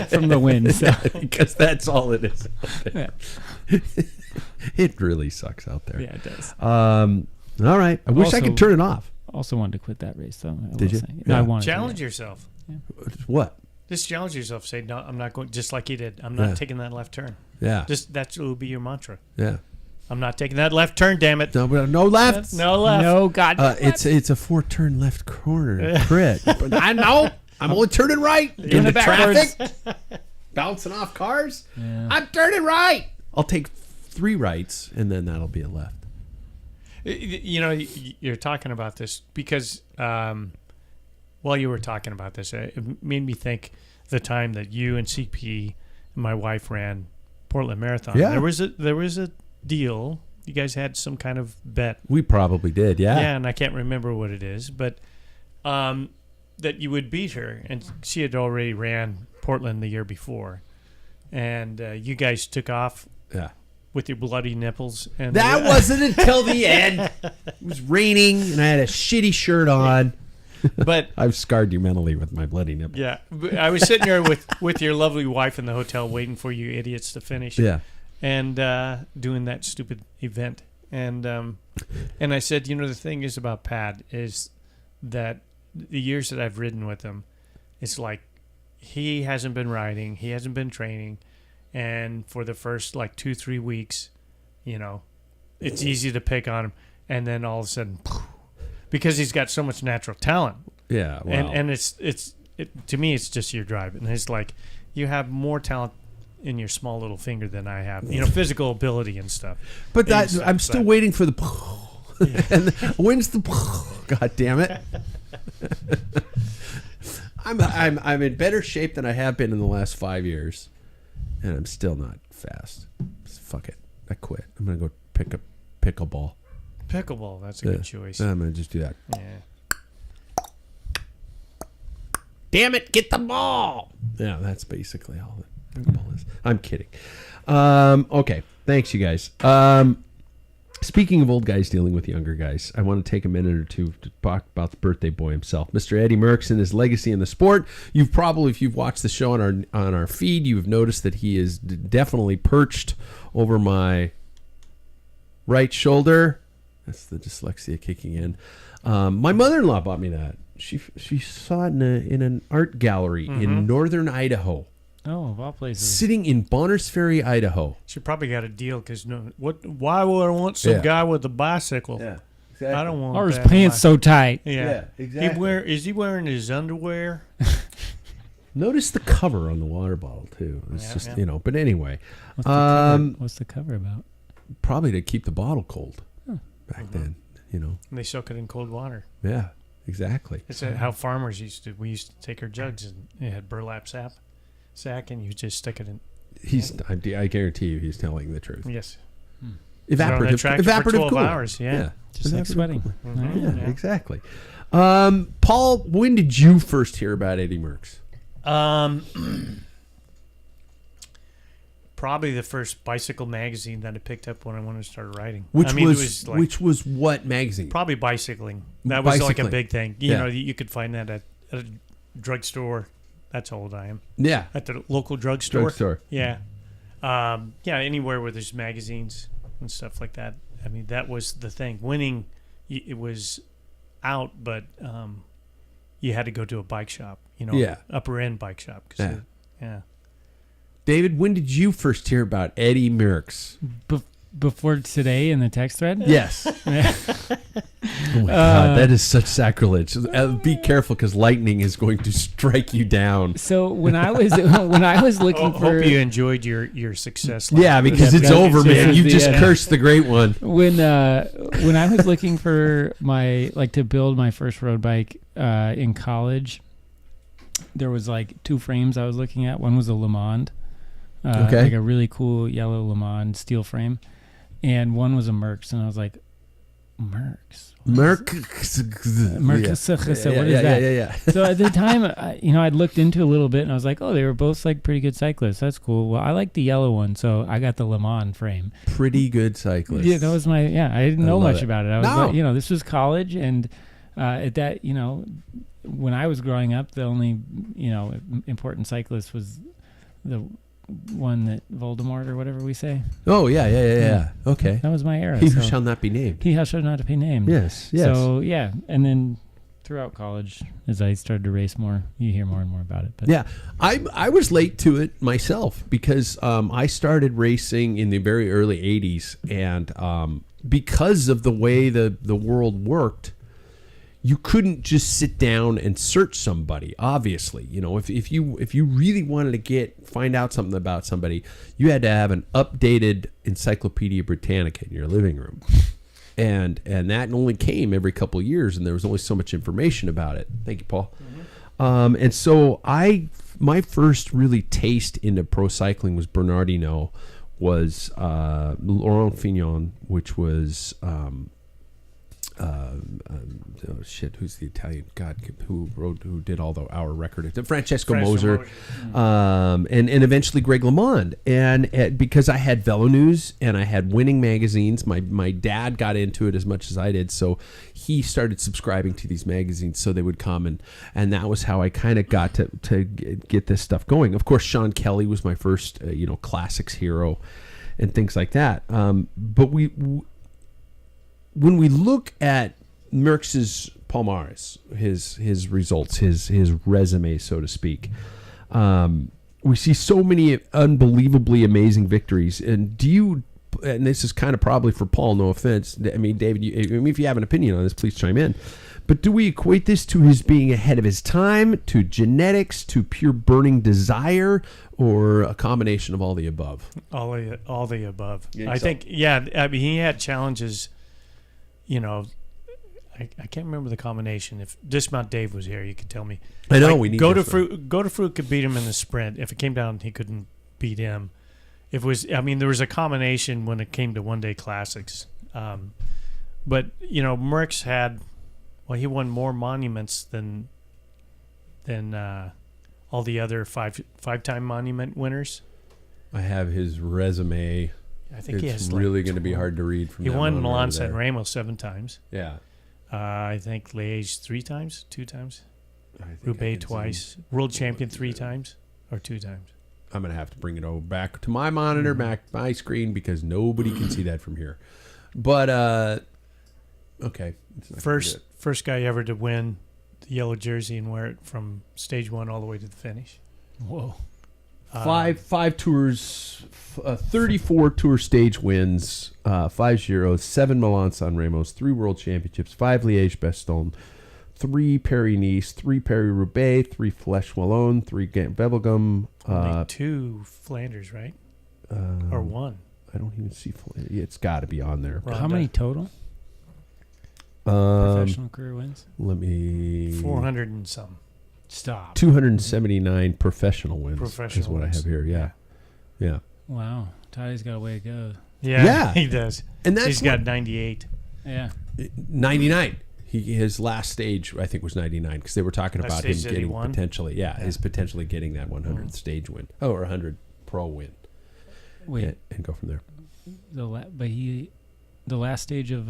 from the wind. So. Because that's all it is. Yeah. It really sucks out there. Yeah, it does. All right. I wish I Also- could turn it off. Also wanted to quit that race, though. I Did will you? say. Yeah. No, I wanted Challenge to. yourself. What? Just challenge yourself. Say, no, I'm not going, just like he did. I'm not Yeah. taking that left turn. Yeah. Just that will be your mantra. Yeah. I'm not taking that left turn, damn it. No left. No left. No, God. It's a 4-turn left corner crit. But I know. I'm only turning right Doing into it backwards. traffic, bouncing off cars. Yeah. I'm turning right. I'll take 3 rights, and then that'll be a left. You're talking about this because while you were talking about this, it made me think the time that you and CP and my wife ran Portland Marathon. Yeah. There was a deal. You guys had some kind of bet. We probably did, yeah. Yeah, and I can't remember what it is, but that you would beat her, and she had already ran Portland the year before, and you guys took off Yeah. with your bloody nipples. And That wasn't until the end. It was raining, and I had a shitty shirt on. but I've scarred you mentally with my bloody nipple. yeah, I was sitting there with your lovely wife in the hotel, waiting for you idiots to finish. Yeah. And doing that stupid event, and I said, the thing is about Pat is that the years that I've ridden with him, it's like, he hasn't been riding, he hasn't been training, and for the first like 2-3 weeks, it's easy to pick on him, and then all of a sudden, because he's got so much natural talent. Yeah, well. And it's to me, it's just your drive, and it's like you have more talent in your small little finger than I have, physical ability and stuff. But I'm still waiting for the. Yeah. And when's the? God damn it! I'm in better shape than I have been in the last 5 years, and I'm still not fast. Fuck it, I quit. I'm gonna go pick up pickleball. Pickleball, that's a good choice. I'm gonna just do that. Yeah. Damn it, get the ball. Yeah, that's basically all that pickleball is. I'm kidding. Okay, thanks, you guys. Speaking of old guys dealing with younger guys, I want to take a minute or two to talk about the birthday boy himself, Mr. Eddie Merckx, and his legacy in the sport. You've probably, if you've watched the show on our feed, you've noticed that he is definitely perched over my right shoulder. That's the dyslexia kicking in. My mother-in-law bought me that. She saw it in an art gallery in northern Idaho. Oh, of all places. Sitting in Bonners Ferry, Idaho. She probably got a deal because why would I want some guy with a bicycle? Yeah, exactly. I don't want. Or his that in pants my- so tight. Yeah, exactly. Is he wearing his underwear? Notice the cover on the water bottle too. It's but anyway, What's the cover about? probably to keep the bottle cold back then. And they soak it in cold water. Yeah, exactly. It's how farmers used to. We used to take our jugs and it had burlap sack, and you just stick it in. I guarantee you, he's telling the truth. Yes. Evaporative for 12 cooling. hours. Yeah. Just like Evaporative sweating. cooling. Yeah, exactly. Paul, when did you first hear about Eddie Merckx? Probably the first bicycle magazine that I picked up when I wanted to start riding. Which was like, which was what magazine? probably bicycling. That was like a Bicycling. big thing. Yeah. You could find that at a drugstore. That's how old I am. Yeah, At the local drugstore. drugstore. Yeah. Anywhere where there's magazines and stuff like that. I mean, that was the thing. Winning, it was out, but you had to go to a bike shop, upper end bike shop. Yeah. David, when did you first hear about Eddie Merckx? Before today in the text thread? Yes. Oh my God, that is such sacrilege. Be careful, because lightning is going to strike you down. So when I was looking for, Hope you enjoyed your success. Yeah, because it's that's- over, man. this You is just the end. cursed the great one. when I was looking for to build my first road bike in college, there was like two frames I was looking at. One was a Le Mans, Okay. like a really cool yellow Le Mans steel frame, and one was a Merckx, and I was like, Merckx. Merckx. What is that? Yeah. So at the time, I'd looked into it a little bit, and I was like, oh, they were both like pretty good cyclists. That's cool. Well, I like the yellow one, so I got the Le Mans frame. Pretty good cyclist. Yeah, that was I didn't know love much it. about it. I was No. like, this was college, and at that, when I was growing up, the only, important cyclist was the one that Voldemort or whatever we say. Oh, yeah. Okay. That was my era. He who so- shall not be named. He shall not be named. Yes. So, yeah. And then throughout college, as I started to race more, you hear more and more about it. But Yeah, I was late to it myself, because I started racing in the very early 80s, and because of the way the world worked, you couldn't just sit down and search somebody. Obviously, if you really wanted to find out something about somebody, you had to have an updated Encyclopedia Britannica in your living room. And that only came every couple of years, and there was only so much information about it. Thank you, Paul. And so my first really taste into pro cycling was Bernardino, was Laurent Fignon, which was who's the Italian who did all our record? Francesco Moser, and eventually Greg LeMond, and because I had Velo News and I had Winning magazines, my dad got into it as much as I did, so he started subscribing to these magazines so they would come, and that was how I kind of got to get this stuff going. Of course, Sean Kelly was my first classics hero and things like that. But when we look at Merckx's palmares, his results, his resume, so to speak, We see so many unbelievably amazing victories. And and this is kind of probably for Paul, no offense. I mean, David, if you have an opinion on this, please chime in. But do we equate this to his being ahead of his time, to genetics, to pure burning desire, or a combination of all the above? All the above. Yeah, I think, yeah. I mean, he had challenges. I can't remember the combination. If Dismount Dave was here, you could tell me. I know we need Go to Fruit could beat him in the sprint. If it came down, he couldn't beat him. There was a combination when it came to one-day classics. But Merckx had. Well, he won more monuments than all the other five-time monument winners. I have his resume. I think it's he has really going to be hard to read from. He won Milan San San Remo 7 times. Yeah. I think Liège 3 times, 2 times. I Roubaix twice. World champion 3 times or 2 times. I'm going to have to bring it over back to my monitor, back my screen, because nobody can see that from here. But okay. First guy ever to win the yellow jersey and wear it from stage 1 all the way to the finish. Whoa. 5 tours, 34 tour stage wins, 5 Giros, 7 Milan San Remos, 3 World Championships, 5 Liège-Bastogne, 3 Paris-Nice, 3 Paris-Roubaix, 3 Flèche Wallonne, 3 Ghent-Wevelgem. Only 2 Flanders, right? Or 1? I don't even see Flanders. It's got to be on there. How many total? Professional career wins? Let me... 400 and some. Stop. 279 professional wins is what wins. I have here. Yeah. Wow. Tade's got a way to go. Yeah. He does. And he's got 98. Yeah. 99. His last stage, I think, was 99, because they were talking about him getting potentially, his potentially getting that 100th stage win, or 100 pro win. Wait, and go from there. The last stage of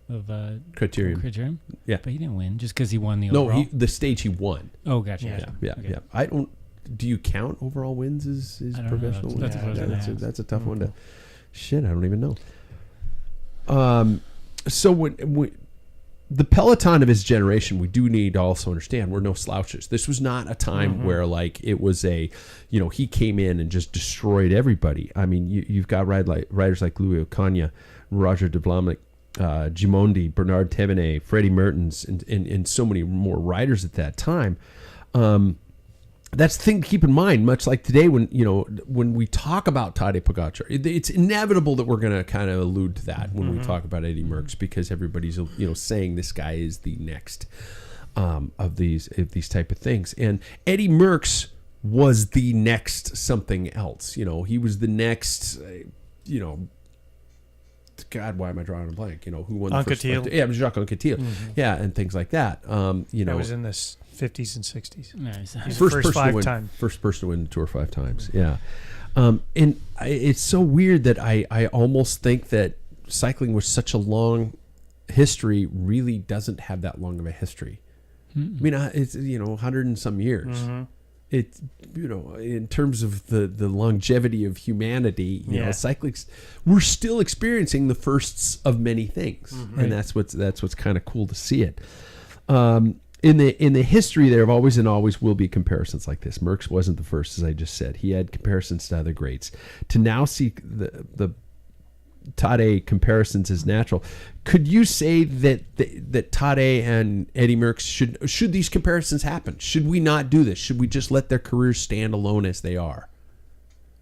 Criterium. Yeah, but he didn't win just because he won the overall. No, the stage he won. Oh, gotcha. Yeah. I don't. Do you count overall wins as professional wins? That's a tough one to. Shit, I don't even know. So when the peloton of his generation, we do need to also understand we're no slouches. This was not a time where it was he came in and just destroyed everybody. I mean, you've got riders like Louis Ocaña, Roger de Vlamlik, Gimondi, Bernard Thévenet, Freddie Mertens, and so many more riders at that time. That's the thing to keep in mind. Much like today, when we talk about Tadej Pogacar, it's inevitable that we're going to kind of allude to that when we talk about Eddie Merckx, because everybody's saying this guy is the next of these type of things. And Eddie Merckx was the next something else. He was the next. God, why am I drawing a blank? Who won the first? Anquetil. Yeah, it was Jacques Anquetil. Yeah, and things like that. That was in the 50s and 60s. Nice. He's the first person to win the Tour 5 times. Yeah, and it's so weird that I almost think that cycling with such a long history really doesn't have that long of a history. I mean, it's 100 and some years. It in terms of the longevity of humanity, cycling, we're still experiencing the firsts of many things, and that's what's kind of cool to see it. In the history, there have always and always will be comparisons like this. Merckx wasn't the first, as I just said. He had comparisons to other greats. To now see the Tadej comparisons as natural, could you say that Tadej and Eddie Merckx should these comparisons happen? Should we not do this? Should we just let their careers stand alone as they are?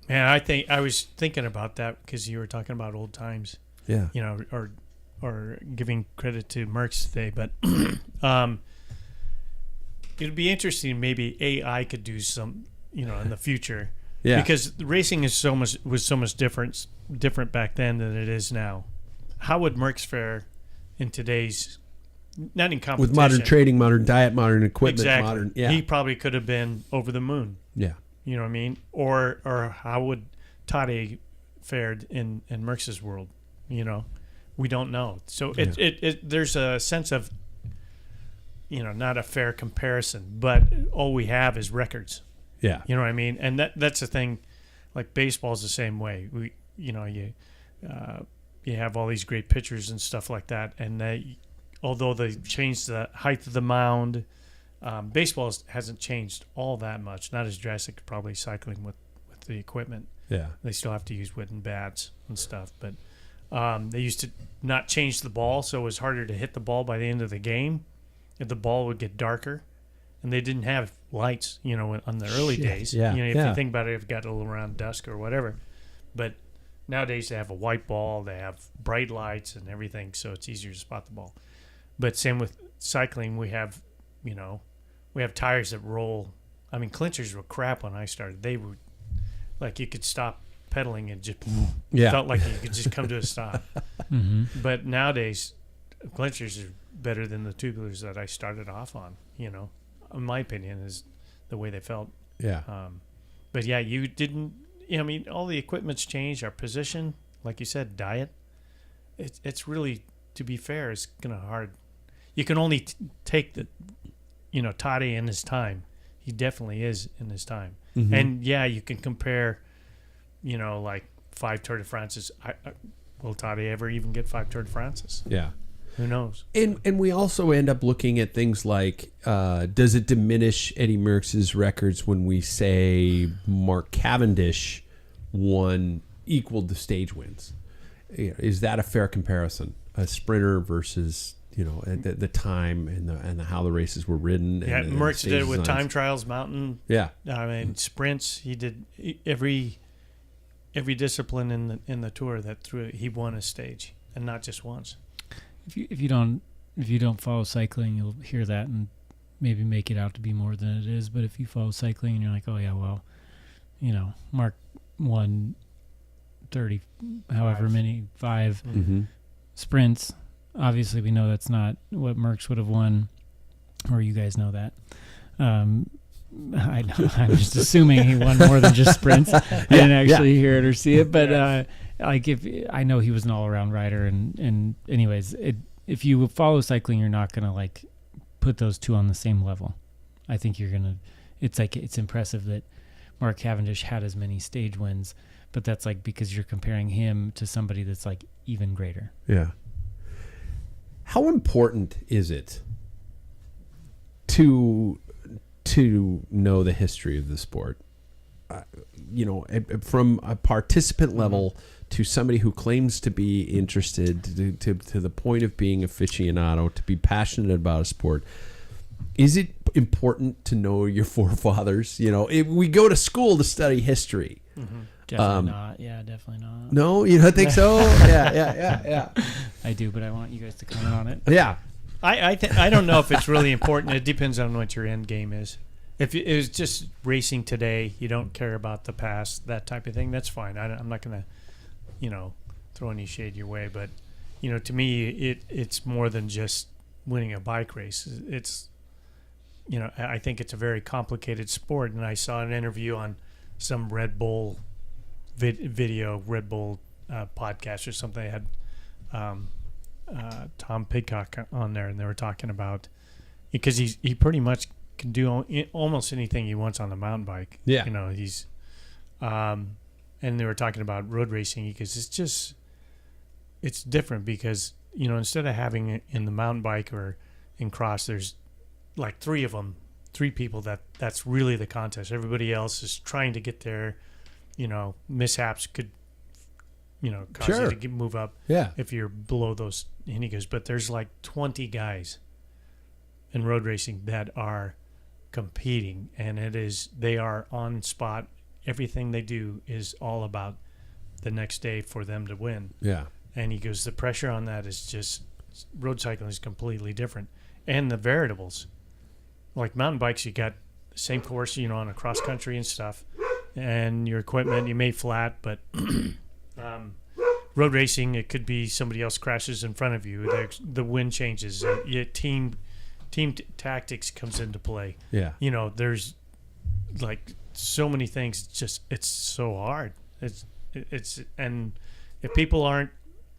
Man, I was thinking about that because you were talking about old times. Yeah. Or giving credit to Merckx today, but it'd be interesting. Maybe AI could do some, in the future. Yeah. Because racing was so much different back then than it is now. How would Merckx fare in today's, not in competition, with modern training, modern diet, modern equipment, exactly. modern? Yeah. He probably could have been over the moon. Yeah. You know what I mean? Or how would Tadej fared in Merckx's world? We don't know. So there's a sense of, not a fair comparison, but all we have is records. Yeah. You know what I mean? And that's the thing. Like baseball's the same way. You have all these great pitchers and stuff like that, and although they changed the height of the mound, Baseball hasn't changed all that much. Not as drastic, probably cycling with the equipment. Yeah. They still have to use wooden bats and stuff, but they used to not change the ball, so it was harder to hit the ball by the end of the game. If the ball would get darker, and they didn't have lights, on the early days. Yeah. If you think about it, it got a little around dusk or whatever. But nowadays they have a white ball, they have bright lights and everything, so it's easier to spot the ball. But same with cycling, we have tires that roll. I mean, clinchers were crap when I started. They were like you could stop pedaling and just felt like you could just come to a stop. Mm-hmm. But nowadays, clinchers are better than the tubulars that I started off on. In my opinion, is the way they felt. Yeah. But yeah, you didn't. I mean, all the equipment's changed. Our position, like you said, diet. It's really, to be fair, it's kind of hard. You can only take the, Toddy in his time. He definitely is in his time. Mm-hmm. And yeah, you can compare, like 5 Tour de France's. Will Toddy ever even get 5 Tour de France's? Yeah. Who knows? And we also end up looking at things like, does it diminish Eddie Merckx's records when we say Mark Cavendish equaled the stage wins? Is that a fair comparison? A sprinter versus the time and the how the races were ridden. Yeah, and Merckx did it with designs. time trials, mountain. Yeah, I mean sprints. He did every discipline in the tour that he won a stage, and not just once. If you don't follow cycling, you'll hear that and maybe make it out to be more than it is. But if you follow cycling and you're like, oh yeah, well, Mark won 30, however many 5 sprints. Obviously, we know that's not what Merckx would have won, or you guys know that. I'm just assuming he won more than just sprints. I didn't actually hear it or see it, but if I know he was an all-around rider, and anyways, if you follow cycling, you're not gonna put those two on the same level. I think you're gonna. It's impressive that Mark Cavendish had as many stage wins, but that's because you're comparing him to somebody that's even greater. Yeah. How important is it to know the history of the sport? From a participant level to somebody who claims to be interested, to the point of being aficionado, to be passionate about a sport. Is it important to know your forefathers? We go to school to study history. Mm-hmm. Definitely not. Yeah, definitely not. No, you don't think so? Yeah. I do, but I want you guys to comment on it. Yeah. I don't know if it's really important. It depends on what your end game is. If it was just racing today, you don't care about the past, that type of thing, that's fine. I'm not going to, throw any shade your way. But, to me, it's more than just winning a bike race. It's, I think it's a very complicated sport. And I saw an interview on some Red Bull video, Red Bull podcast or something. They had Tom Pidcock on there, and they were talking about, because he pretty much can do almost anything he wants on the mountain bike. Yeah. He's and they were talking about road racing because it's different because, instead of having it in the mountain bike or in cross, there's 3 people that's really the contest. Everybody else is trying to get there. Mishaps could, cause you to move up if you're below those. And he goes, but there's 20 guys in road racing that are competing, and they are on spot. Everything they do is all about the next day for them to win. Yeah. And he goes, the pressure on that is just, road cycling is completely different. And the variables, like mountain bikes, you got the same course, on a cross country and stuff, and your equipment, you made flat, but road racing, it could be somebody else crashes in front of you. The wind changes. Team tactics comes into play. Yeah. There's so many things. It's so hard. And if people aren't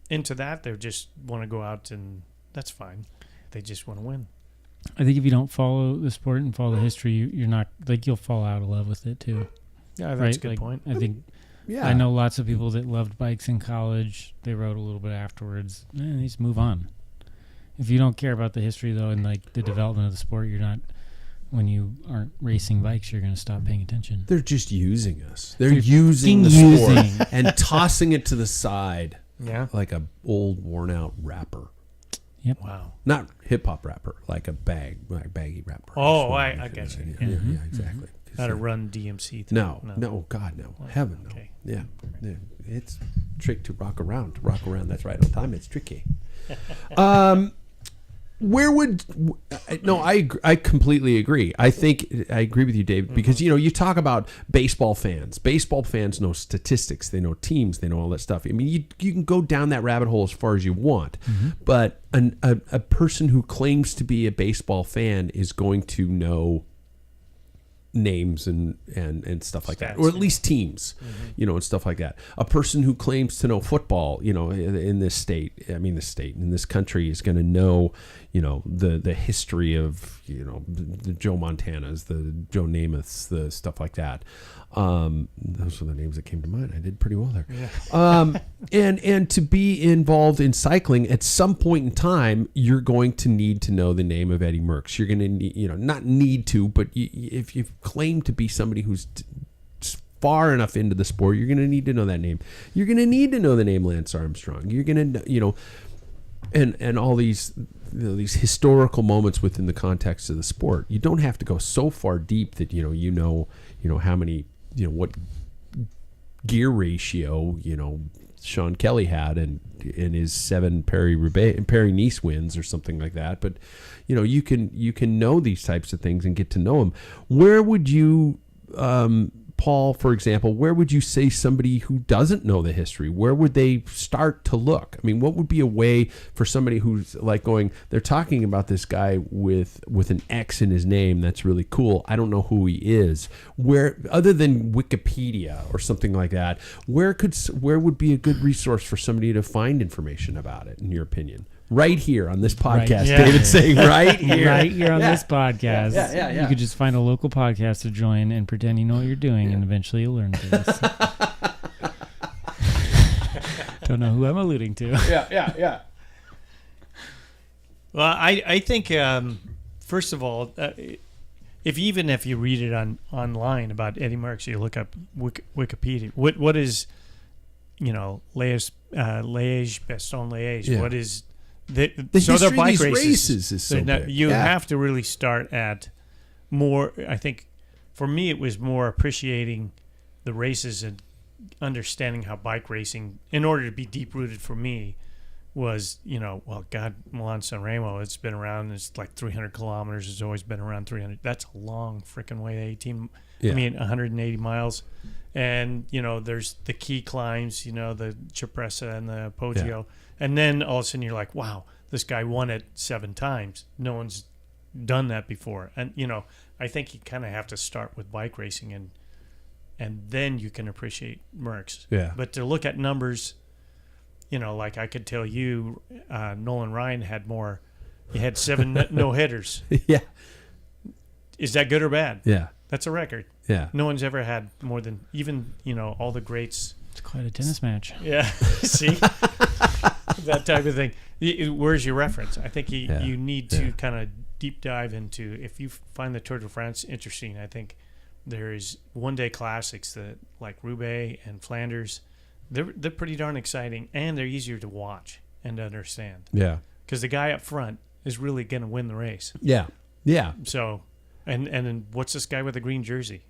into that, they just want to go out, and that's fine. They just want to win. I think if you don't follow the sport and follow the history, you're not you'll fall out of love with it too. Yeah, that's a good point. I think. Yeah. I know lots of people that loved bikes in college. They rode a little bit afterwards. They just move on. If you don't care about the history though, and the development of the sport, you're not when you aren't racing bikes, you're going to stop paying attention. They're just using us. They're using the sport and tossing it to the side. Yeah. Like a old worn out rapper. Yep. Wow. Not hip hop rapper, like a baggy rapper. Oh, I get you. Yeah, exactly. Not a Run DMC thing. No, God, no. Heaven, no. Okay. Yeah. It's trick to rock around. That's right on time. It's tricky. Where would I completely agree. I agree with you, Dave, because you talk about baseball fans. Baseball fans know statistics, they know teams, they know all that stuff. I mean, you can go down that rabbit hole as far as you want, but a person who claims to be a baseball fan is going to know names and stuff like that, or at least teams, and stuff like that. A person who claims to know football, in this state, in this country, is going to know, the history of, the Joe Montanas, the Joe Namaths, the stuff like that. Those were the names that came to mind. I did pretty well there. Yeah. And to be involved in cycling at some point in time, you're going to need to know the name of Eddie Merckx. You're going to need, not need to, but if you claim to be somebody who's far enough into the sport, you're going to need to know that name. You're going to need to know the name Lance Armstrong. You're going to, and all these these historical moments within the context of the sport. You don't have to go so far deep that how many, what gear ratio Sean Kelly had in his 7 Paris-Nice wins or something like that. But you can know these types of things and get to know them. Where would you, Paul, for example, where would you say somebody who doesn't know the history, where would they start to look? I mean, what would be a way for somebody who's like going, they're talking about this guy with an X in his name, that's really cool, I don't know who he is. Where, other than Wikipedia or something like that, where would be a good resource for somebody to find information about it, in your opinion? Right here on this podcast, David's saying right here. Right here on this podcast. Yeah. You could just find a local podcast to join and pretend you know what you're doing, and eventually you'll learn things. Don't know who I'm alluding to. Yeah. Well, I think, first of all, if you read it online about Eddie Merckx, you look up Wikipedia. What is, Liège, Bastogne Liège? Yeah. What is... The history they're bike of these races. Races is so big. You have to really start at more. I think for me it was more appreciating the races and understanding how bike racing, in order to be deep rooted for me, was Milan San Remo. It's been around. It's like 300 kilometers. It's always been around 300. That's a long freaking way. 180 miles. And there's the key climbs. The Cipressa and the Poggio. Yeah. And then all of a sudden you're like, wow, this guy won it 7 times. No one's done that before. And, I think you kind of have to start with bike racing and then you can appreciate Merckx. Yeah. But to look at numbers, like I could tell you, Nolan Ryan had more. He had 7 no-hitters. Yeah. Is that good or bad? Yeah. That's a record. Yeah. No one's ever had more than, even, all the greats. It's quite a tennis match. Yeah. See? That type of thing. Where's your reference? I think you need to kind of deep dive into, if you find the Tour de France interesting, I think there is one-day classics that, like Roubaix and Flanders, they're pretty darn exciting, and they're easier to watch and understand. Yeah. Because the guy up front is really going to win the race. Yeah. Yeah. So, and then what's this guy with the green jersey?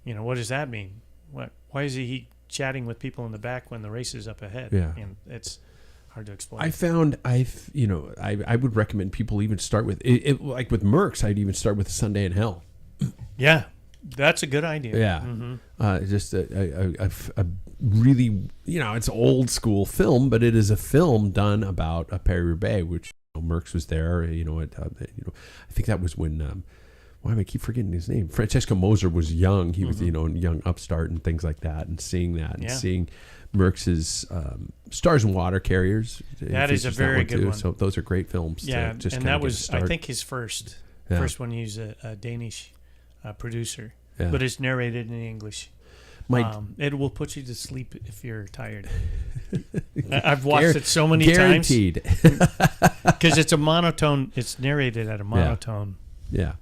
What does that mean? Why is he chatting with people in the back when the race is up ahead? Yeah. And it's hard to explain. I would recommend people even start with it, like with Merckx. I'd even start with Sunday in Hell. Yeah, that's a good idea. Yeah, just a really, it's an old school film, but it is a film done about a Paris-Roubaix, which Merckx was there. I think that was when. Why do I keep forgetting his name? Francesco Moser was young. He was, a young upstart and things like that. And seeing that and seeing Merckx's Stars and Water Carriers. That is a very good one. So those are great films. Yeah, to just and that was, I think, his first one. He's a Danish producer, but it's narrated in English. It will put you to sleep if you're tired. I've watched it so many times. Guaranteed. Because it's a monotone. It's narrated at a monotone. Yeah.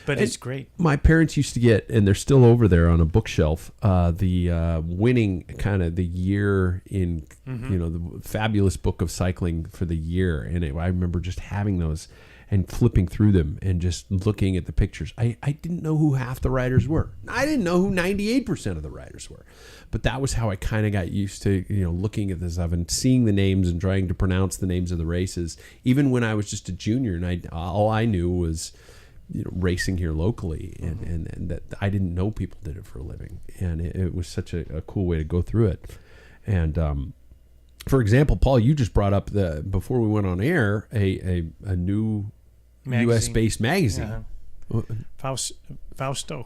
But it's great. My parents used to get, and they're still over there on a bookshelf, the winning kind of the year in, the fabulous book of cycling for the year. And I remember just having those and flipping through them and just looking at the pictures. I didn't know who half the riders were. I didn't know who 98% of the riders were. But that was how I kind of got used to, looking at this stuff and seeing the names and trying to pronounce the names of the races. Even when I was just a junior and all I knew was, racing here locally, and that I didn't know people did it for a living. And it was such a cool way to go through it. And for example, Paul, you just brought up before we went on air, a new magazine. US-based magazine. Fausto.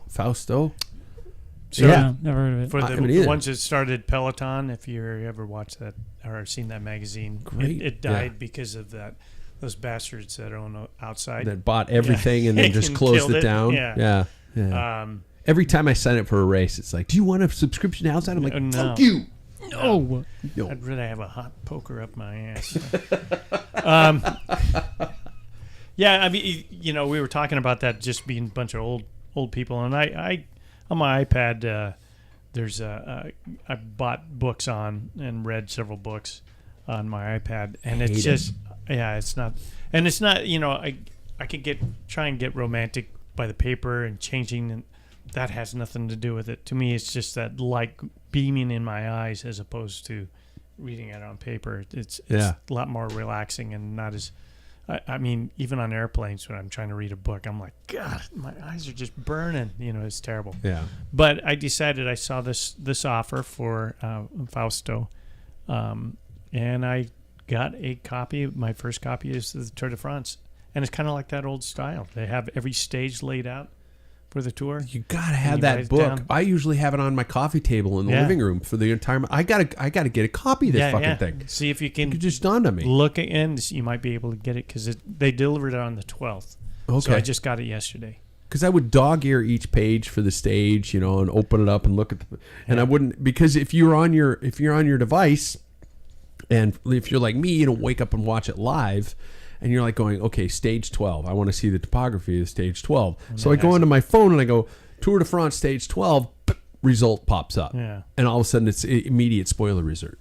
Fausto? So, yeah, never heard of it. For the ones that started Peloton, if you ever watched that or seen that magazine, great. It died because of that. Those bastards that own outside that bought everything and then just closed it down. Yeah. Every time I sign up for a race, it's like, do you want a subscription to outside? I'm like, no. fuck you. No. I'd rather have a hot poker up my ass. Yeah, I mean, we were talking about that just being a bunch of old people, and I on my iPad, there's I bought books on and read several books on my iPad, and it's just. Yeah, it's not, and it's not. I could try and get romantic by the paper and changing, and that has nothing to do with it. To me, it's just that light beaming in my eyes as opposed to reading it on paper. It's a lot more relaxing and not as. I mean, even on airplanes when I'm trying to read a book, I'm like, God, my eyes are just burning. It's terrible. Yeah. But I decided I saw this offer for Fausto, and I got a copy. My first copy is the Tour de France, and it's kind of like that old style. They have every stage laid out for the tour. You gotta have that book. Down. I usually have it on my coffee table in the living room for the entire. I gotta get a copy of this fucking thing. See if you can. It just dawned on me. Look at and you might be able to get it because they delivered it on the 12th. Okay. So I just got it yesterday. Because I would dog ear each page for the stage, and open it up and look at and I wouldn't, because if you're on your device. And if you're like me, wake up and watch it live, and you're like going, okay, stage 12. I want to see the topography of stage 12. So I go into my phone and I go, Tour de France stage 12, result pops up. Yeah. And all of a sudden it's immediate spoiler alert,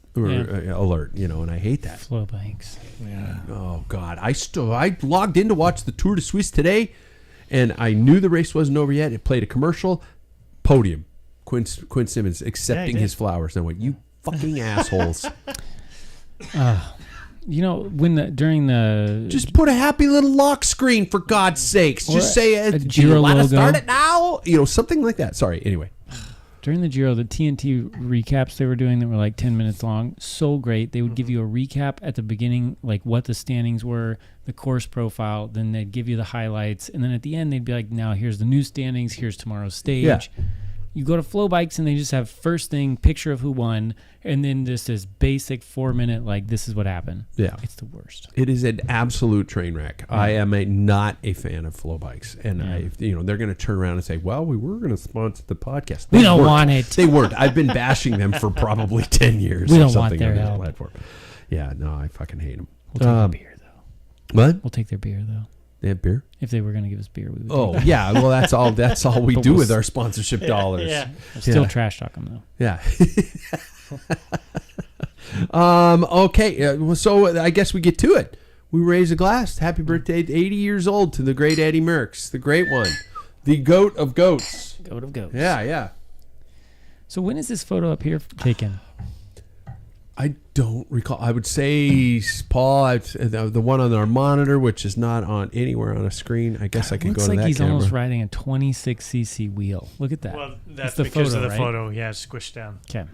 and I hate that. Flow bikes. Yeah. Oh, God. I logged in to watch the Tour de Suisse today, and I knew the race wasn't over yet. It played a commercial. Podium. Quinn Simmons accepting his flowers. And I went, you fucking assholes. During the just put a happy little lock screen for God's sakes. Just say a do you want to logo. start it now? Something like that. Sorry. Anyway, during the Giro, the TNT recaps they were doing that were like 10 minutes long, so great. They would give you a recap at the beginning, like what the standings were, the course profile. Then they'd give you the highlights, and then at the end they'd be like, "Now here's the new standings. Here's tomorrow's stage." Yeah. You go to Flow Bikes and they just have first thing, picture of who won, and then just this basic 4-minute, like, this is what happened. Yeah. It's the worst. It is an absolute train wreck. I am not a fan of Flow Bikes. And, they're going to turn around and say, well, we were going to sponsor the podcast. We don't want it. They weren't. I've been bashing them for probably 10 years. We or don't something want their on help. this platform. Yeah, no, I fucking hate them. We'll take their beer, though. What? We'll take their beer, though. They have beer? If they were going to give us beer, we would. Oh, yeah. Well, that's all we do with our sponsorship dollars. Yeah. Still trash talk them, though. Yeah. Okay. So I guess we get to it. We raise a glass. Happy birthday, 80 years old, to the great Eddie Merckx, the great one, the goat of goats. Goat of goats. Yeah. So when is this photo up here taken? I don't recall. I would say, Paul, the one on our monitor, which is not on anywhere on a screen. I guess I could go to that camera. Looks like he's almost riding a 26cc wheel. Look at that. Well, that's the because photo, of the right? photo. Yeah, it's squished down. Okay.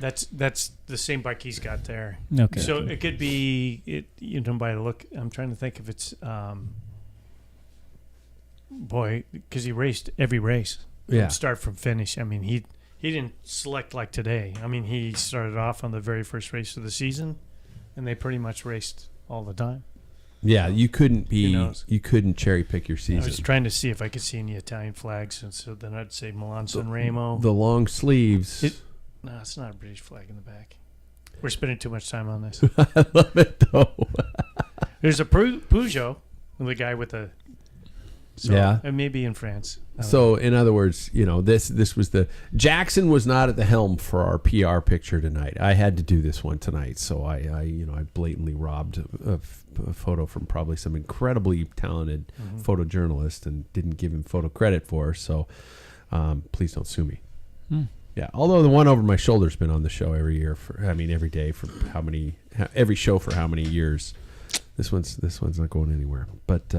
That's the same bike he's got there. Okay. So it could be by the look. I'm trying to think if it's because he raced every race. Yeah. Start from finish. I mean, he didn't select like today. I mean, he started off on the very first race of the season, and they pretty much raced all the time. Yeah, you couldn't cherry pick your season. I was trying to see if I could see any Italian flags, and so then I'd say Milan San Remo. The long sleeves. No, it's not a British flag in the back. We're spending too much time on this. I love it, though. There's a Peugeot, the guy with the So, Yeah. and maybe in France. So, in other words, this was Jackson was not at the helm for our PR picture tonight. I had to do this one tonight, so I blatantly robbed a photo from probably some incredibly talented photojournalist and didn't give him photo credit for. So, please don't sue me. Yeah, although the one over my shoulder's been on the show every day for every show for how many years? This one's not going anywhere. But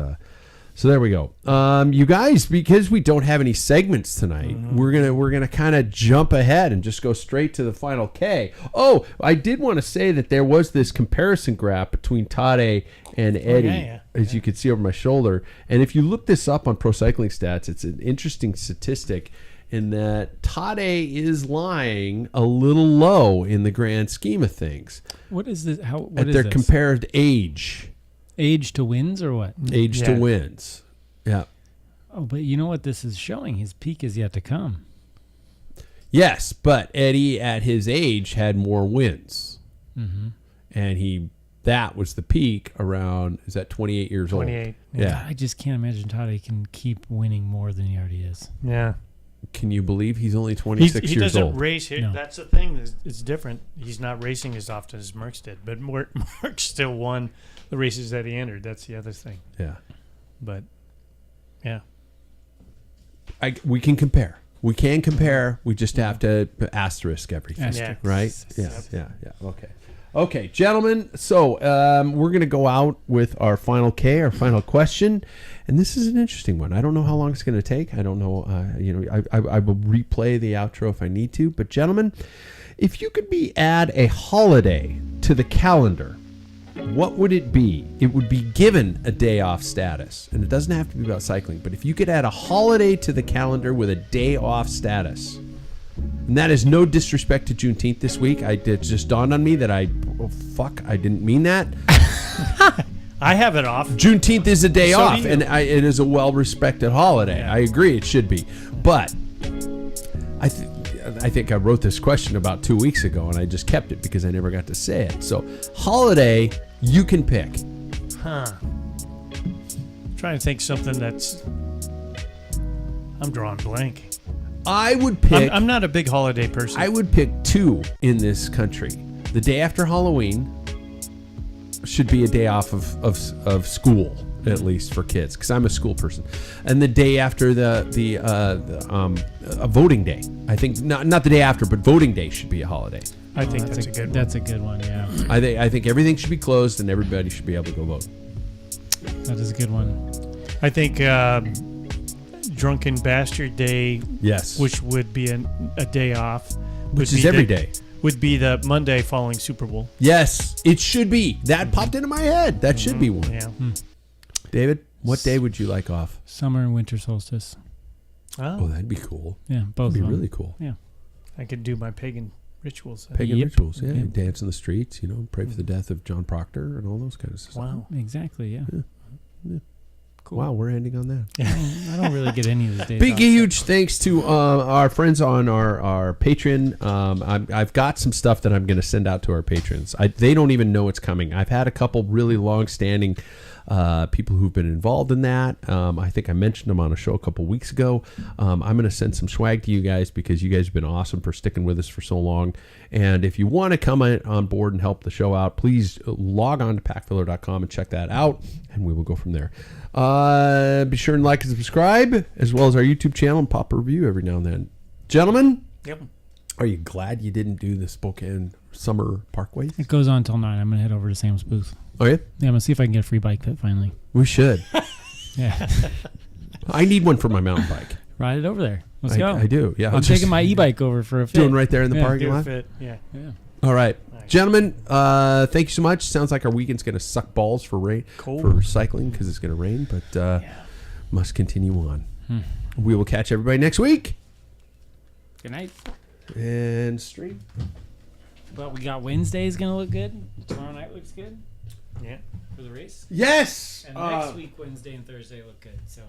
so there we go. You guys, because we don't have any segments tonight, we're gonna kind of jump ahead and just go straight to the final K. Oh, I did want to say that there was this comparison graph between Tade and Eddie, as you can see over my shoulder. And if you look this up on Pro Cycling Stats, it's an interesting statistic in that Tade is lying a little low in the grand scheme of things. What is this? What at is their this? compared age. Age to wins or what? Age to wins. Yeah. Oh, but you know what this is showing? His peak is yet to come. Yes, but Eddie at his age had more wins. Mm-hmm. And that was the peak around, is that 28 years 28. old? Yeah. God, I just can't imagine Tade can keep winning more than he already is. Yeah. Can you believe he's only 26 he years old? He doesn't race here. No. That's the thing. It's different. He's not racing as often as Merckx did. But Merckx still won the races that he entered. That's the other thing. Yeah. But, yeah. We can compare. We can compare. We just have to asterisk everything. Asterisk. Right? Yeah. Okay, gentlemen. So we're going to go out with our final K, our final question. And this is an interesting one. I don't know how long it's going to take. I don't know. I will replay the outro if I need to. But gentlemen, if you could add a holiday to the calendar, what would it be? It would be given a day off status. And it doesn't have to be about cycling. But if you could add a holiday to the calendar with a day off status, and that is no disrespect to Juneteenth this week. It just dawned on me that I didn't mean that. I have it off. Juneteenth is a day So off, do you. and it is a well-respected holiday. Yeah. I agree, it should be. But I think I wrote this question about 2 weeks ago, and I just kept it because I never got to say it. So, holiday, you can pick. Trying to think something that's... I'm drawing blank. I would pick... I'm not a big holiday person. I would pick two in this country. The day after Halloween should be a day off of school, at least for kids, because I'm a school person. And the day after a voting day. I think not the day after, but voting day should be a holiday. I think that's a good one. That's a good one, yeah. I think everything should be closed and everybody should be able to go vote. That is a good one. I think Drunken Bastard Day, Yes. which would be a day off. Which would is be every day. Would be the Monday following Super Bowl. Yes, it should be. That popped into my head. That should be one. Yeah. David, what day would you like off? Summer and winter solstice. Oh, that'd be cool. Yeah, both That'd be of them. really cool. Yeah. I could do my pagan rituals. then. Pagan Yep. rituals, yeah. Yep. Dance in the streets, pray for the death of John Proctor and all those kinds of stuff. Wow. Exactly, yeah. Cool. Wow, we're ending on that. I don't really get any of the days Big off. huge thanks to our friends on our Patreon. I've got some stuff that I'm going to send out to our patrons. They don't even know it's coming. I've had a couple really long-standing people who've been involved in that. I think I mentioned them on a show a couple weeks ago. I'm going to send some swag to you guys because you guys have been awesome for sticking with us for so long. And if you want to come on board and help the show out, please log on to packfiller.com and check that out, and we will go from there. Be sure and like and subscribe, as well as our YouTube channel, and pop a review every now and then. Gentlemen, Yep. are you glad you didn't do the Spokane Summer Parkway? It goes on till 9. I'm going to head over to Sam's booth. Oh, yeah? Yeah, I'm going to see if I can get a free bike fit finally. We should. Yeah. I need one for my mountain bike. Ride it over there. Let's go. I do, yeah. I'm taking my e-bike over for a fit. Doing right there in the Yeah, parking Do a lot? fit. Yeah. Yeah. All right. Nice. Gentlemen, thank you so much. Sounds like our weekend's going to suck balls for rain, Cool. for cycling because it's going to rain, but must continue on. We will catch everybody next week. Good night. And stream. But we got Wednesday's going to look good. Tomorrow night looks good Yeah. for the race. Yes! And next week, Wednesday and Thursday look good. So